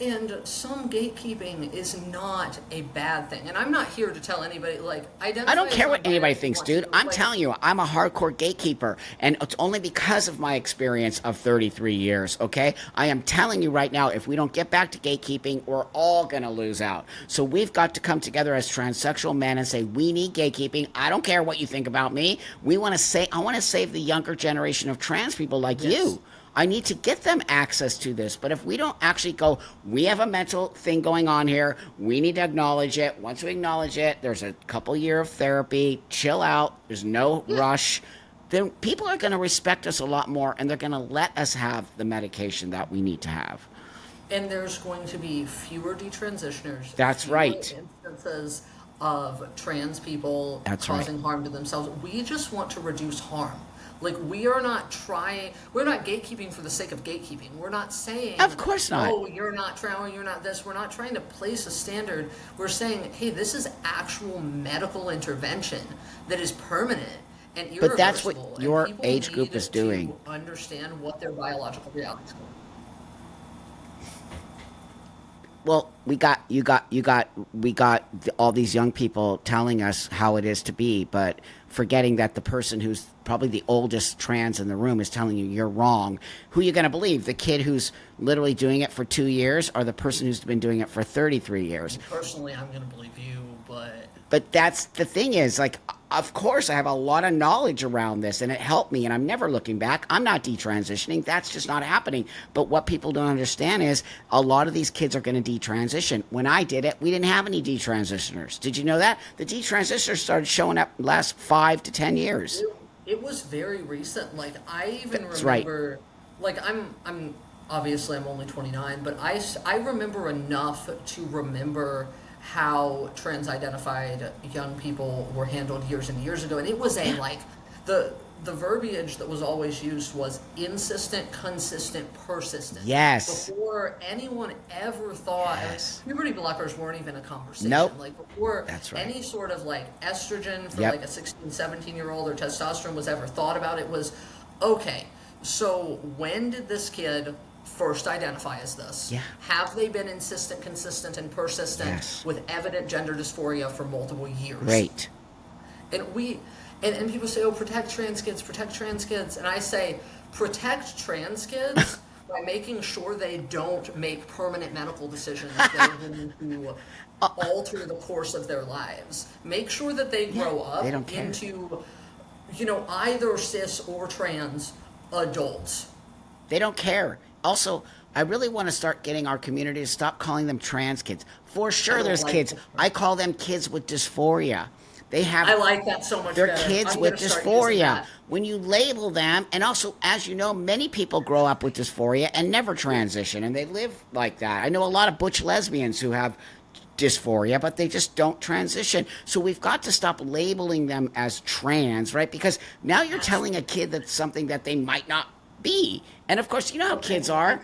And some gatekeeping is not a bad thing. And I'm not here to tell anybody, I don't care what anybody thinks, dude. I'm telling you, I'm a hardcore gatekeeper. And it's only because of my experience of 33 years, okay? I am telling you right now, if we don't get back to gatekeeping, we're all going to lose out. So we've got to come together as transsexual men and say, we need gatekeeping. I don't care what you think about me. I want to save the younger generation of trans people like you. I need to get them access to this. But if we don't actually go, we have a mental thing going on here. We need to acknowledge it. Once we acknowledge it, there's a couple year of therapy. Chill out. There's no rush. Then people are going to respect us a lot more, and they're going to let us have the medication that we need to have. And there's going to be fewer detransitioners. That's right. Instances of trans people causing harm to themselves. We just want to reduce harm. Like, we're not gatekeeping for the sake of gatekeeping. We're not saying, of course not. Oh, you're not trans, you're not this. We're not trying to place a standard. We're saying, hey, this is actual medical intervention that is permanent and irreversible. But that's what your age group is doing. To understand what their biological reality is. Well, we got all these young people telling us how it is to be, but forgetting that the person who's probably the oldest trans in the room is telling you you're wrong. Who are you going to believe? The kid who's literally doing it for 2 years, or the person who's been doing it for 33 years? Personally, I'm going to believe you, But that's the thing is, like, of course, I have a lot of knowledge around this, and it helped me, and I'm never looking back. I'm not detransitioning. That's just not happening. But what people don't understand is a lot of these kids are going to detransition. When I did it, we didn't have any detransitioners. Did you know that? The detransitioners started showing up last 5 to 10 years. It was very recent. Like, I even That's remember, like, I'm obviously I'm only 29, but I remember enough to remember how trans-identified young people were handled years and years ago. And it was the verbiage that was always used was insistent, consistent, persistent. Yes. Before anyone ever thought, puberty blockers weren't even a conversation. Nope. Like, before any sort of estrogen for like a 16, 17-year-old or testosterone was ever thought about, it was, okay, so when did this kid first identify as this? Have they been insistent, consistent, and persistent with evident gender dysphoria for multiple years? Great. And and people say, oh, protect trans kids. And I say, protect trans kids by making sure they don't make permanent medical decisions that are going to alter the course of their lives. Make sure that they grow they up don't care. into, either cis or trans adults. They don't care. Also, I really want to start getting our community to stop calling them trans kids. For I sure, don't there's like kids. it. I call them kids with dysphoria. They have I like that so much they're better. kids I'm with gonna start using dysphoria. that. When you label them, and also, as you know, many people grow up with dysphoria and never transition, and they live like that. I know a lot of butch lesbians who have dysphoria, but they just don't transition. So we've got to stop labeling them as trans, right? Because now you're telling a kid that's something that they might not be. And of course, you know how kids are.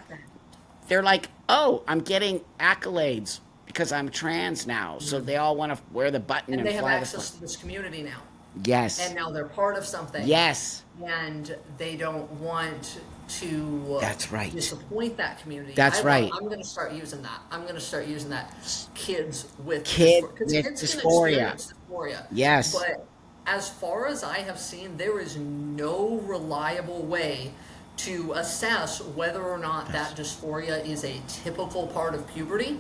They're like, oh, I'm getting accolades because I'm trans now. So they all want to wear the button And and they have fly the access flag. to this community now. Yes. And now they're part of something. Yes. And they don't want to That's right. disappoint that community. That's right. I'm going to start using that. I'm going to start using that. Kids with Kid because with kids can dysphoria. experience dysphoria. Yes. But as far as I have seen, there is no reliable way to assess whether or not that dysphoria is a typical part of puberty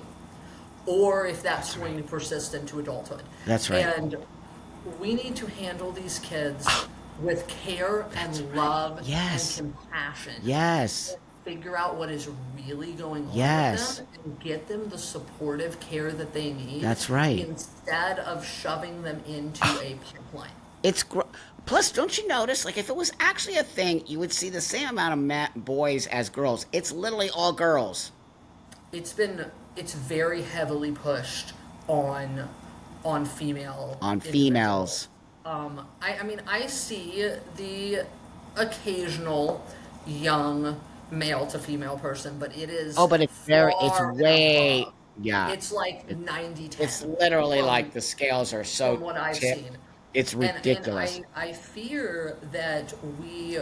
or if that's going to persist into adulthood. That's right. And we need to handle these kids with care and love Yes. and compassion. Yes. Figure out what is really going on Yes. with them and get them the supportive care that they need. That's right. Instead of shoving them into a pipeline. It's plus, don't you notice? Like, if it was actually a thing, you would see the same amount of boys as girls. It's literally all girls. It's very heavily pushed on female On individuals. females. I mean, I see the occasional young male to female person, but it is Oh, but it's far way, above. yeah. It's like 90-10. It's literally from- like the scales are so from what I've tipped. seen. It's ridiculous. And I fear that we,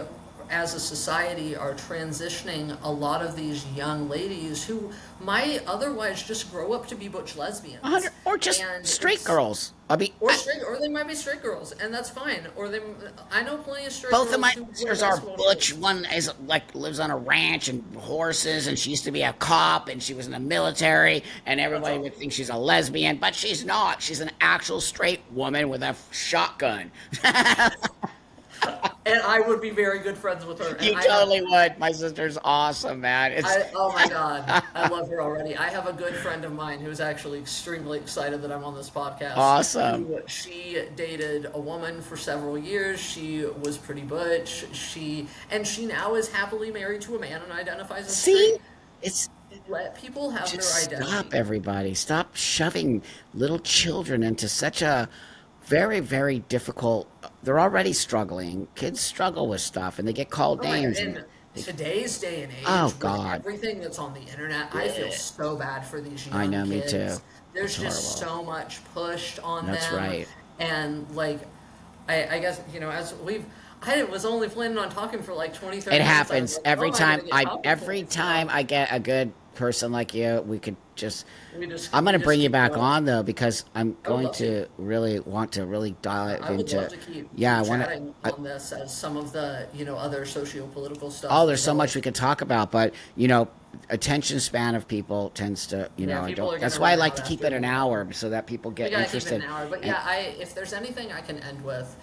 as a society, are transitioning a lot of these young ladies who might otherwise just grow up to be butch lesbians. Or just And straight it's- girls. I mean, or they might be straight girls, and that's fine. I know plenty of straight both girls of my who wear sisters are basketball butch. shorts. One is like lives on a ranch and horses, and she used to be a cop, and she was in the military, and everybody would think she's a lesbian, but she's not. She's an actual straight woman with a shotgun. And I would be very good friends with her. And You I totally would. My sister's awesome, man. oh my God, I love her already. I have a good friend of mine who's actually extremely excited that I'm on this podcast. Awesome. She dated a woman for several years. She was pretty butch. She now is happily married to a man and identifies as See, straight. it's Let people have just their identity. stop, everybody. Stop shoving little children into such a very, very difficult. They're already struggling. Kids struggle with stuff, and they get called Oh my names. God, and in today's day and age, Oh, with God. everything that's on the internet, I feel so bad for these young I know, me kids. too. There's It's just horrible. so much pushed on That's them. right. And like, I guess, as I was only planning on talking for like 20, 30 It minutes. I was happens like, every oh, I time. gotta get topic Every points time now. I get a good person like you, we could just. We just- I'm going to we bring just you keep back going. on though, because I'm going love to really want to really dive I would into. love to keep Yeah, I want chatting to. on this as some of the other socio-political stuff. Oh, there's so much develops. we could talk about, but attention span of people tends to, Yeah, I people are don't. gonna That's why I run like out to keep after it an a hour so that people We get gotta keep it interested. an hour, but And- yeah, if there's anything I can end with,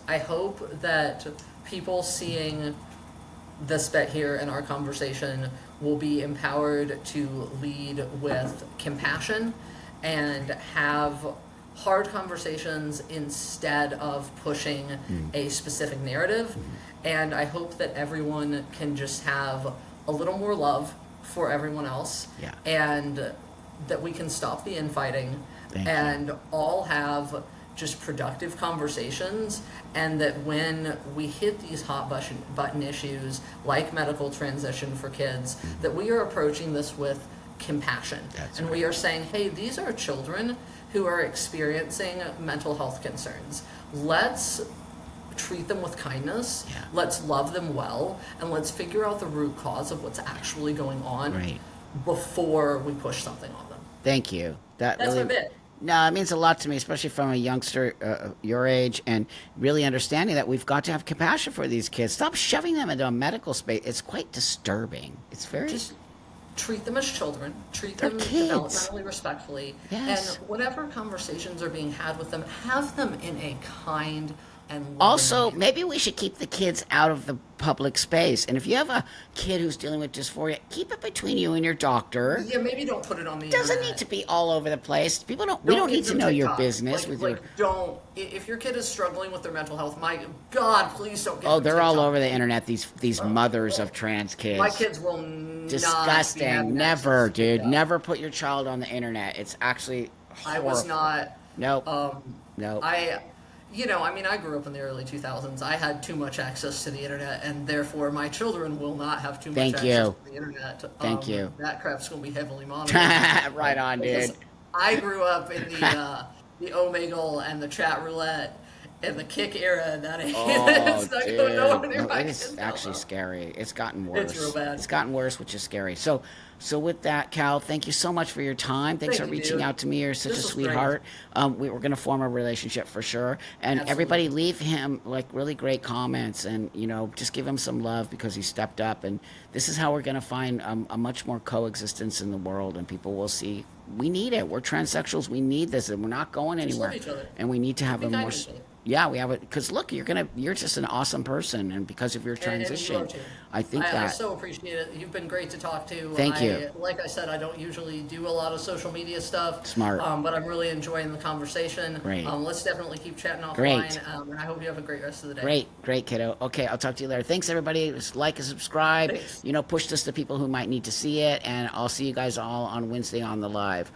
I hope that people seeing this bit here in our conversation will be empowered to lead with compassion and have hard conversations instead of pushing a specific narrative. And I hope that everyone can just have a little more love for everyone else. Yeah. And that we can stop the infighting Thank you. and all have just productive conversations, and that when we hit these hot button issues like medical transition for kids, that we are approaching this with compassion. That's and we are saying, hey, these are children who are experiencing mental health concerns. Let's treat them with kindness. Yeah. Let's love them well, and let's figure out the root cause of what's actually going on Right. before we push something on them. Thank you. That's my bit. No, it means a lot to me, especially from a youngster your age, and really understanding that we've got to have compassion for these kids. Stop shoving them into a medical space. It's quite disturbing. It's very. Just treat them as children, treat They're them kids. developmentally respectfully, Yes. and whatever conversations are being had with them, have them in a kind and loving Also, manner. maybe we should keep the kids out of the public space. And if you have a kid who's dealing with dysphoria, keep it between you and your doctor. Yeah, maybe don't put it on the Doesn't need internet. to be all over the place. People don't. We Don't don't give need to them know your TikTok. business with your. Don't. If your kid is struggling with their mental health, my God, please don't give Oh, them they're all TikTok. over the internet. These mothers Oh, of trans my kids. kids will not be Disgusting. having access Never, to dude. TikTok. Never put your child on the internet. It's actually I was horrible. not. Nope. Um, Nope. I mean, I grew up in the early 2000s. I had too much access to the internet, and therefore my children will not have too much Thank access you. to the internet. Thank you. That crap's going to be heavily monitored. Right on, Because dude. I grew up in the Omegle and the chat roulette and the kick era, and that Oh, it's not going nowhere dude. near No, my it kids is now, actually though. scary. It's gotten worse. It's real bad. It's gotten worse, which is scary. So with that, Cal, thank you so much for your time. Thanks Thank for you, reaching dude. out to me. You're such a This was great. sweetheart. We're going to form a relationship for sure. And everybody Absolutely. leave him like really great comments and, just give him some love because he stepped up. And this is how we're going to find a much more coexistence in the world and people will see we need it. We're transsexuals. We need this and we're not going Just love anywhere. each other. And we need to have Be a kind more to each other. yeah, we have it because look, you're just an awesome person, and because of your And you transition, are too. I think I that so appreciate it. You've been great to talk to. Thank you. Like I said, I don't usually do a lot of social media stuff. Smart. But I'm really enjoying the conversation. Great. Let's definitely keep chatting offline. Great. And I hope you have a great rest of the day. great kiddo. Okay, I'll talk to you later. Thanks everybody. Just like and subscribe. Thanks. Push this to people who might need to see it, and I'll see you guys all on Wednesday on the live.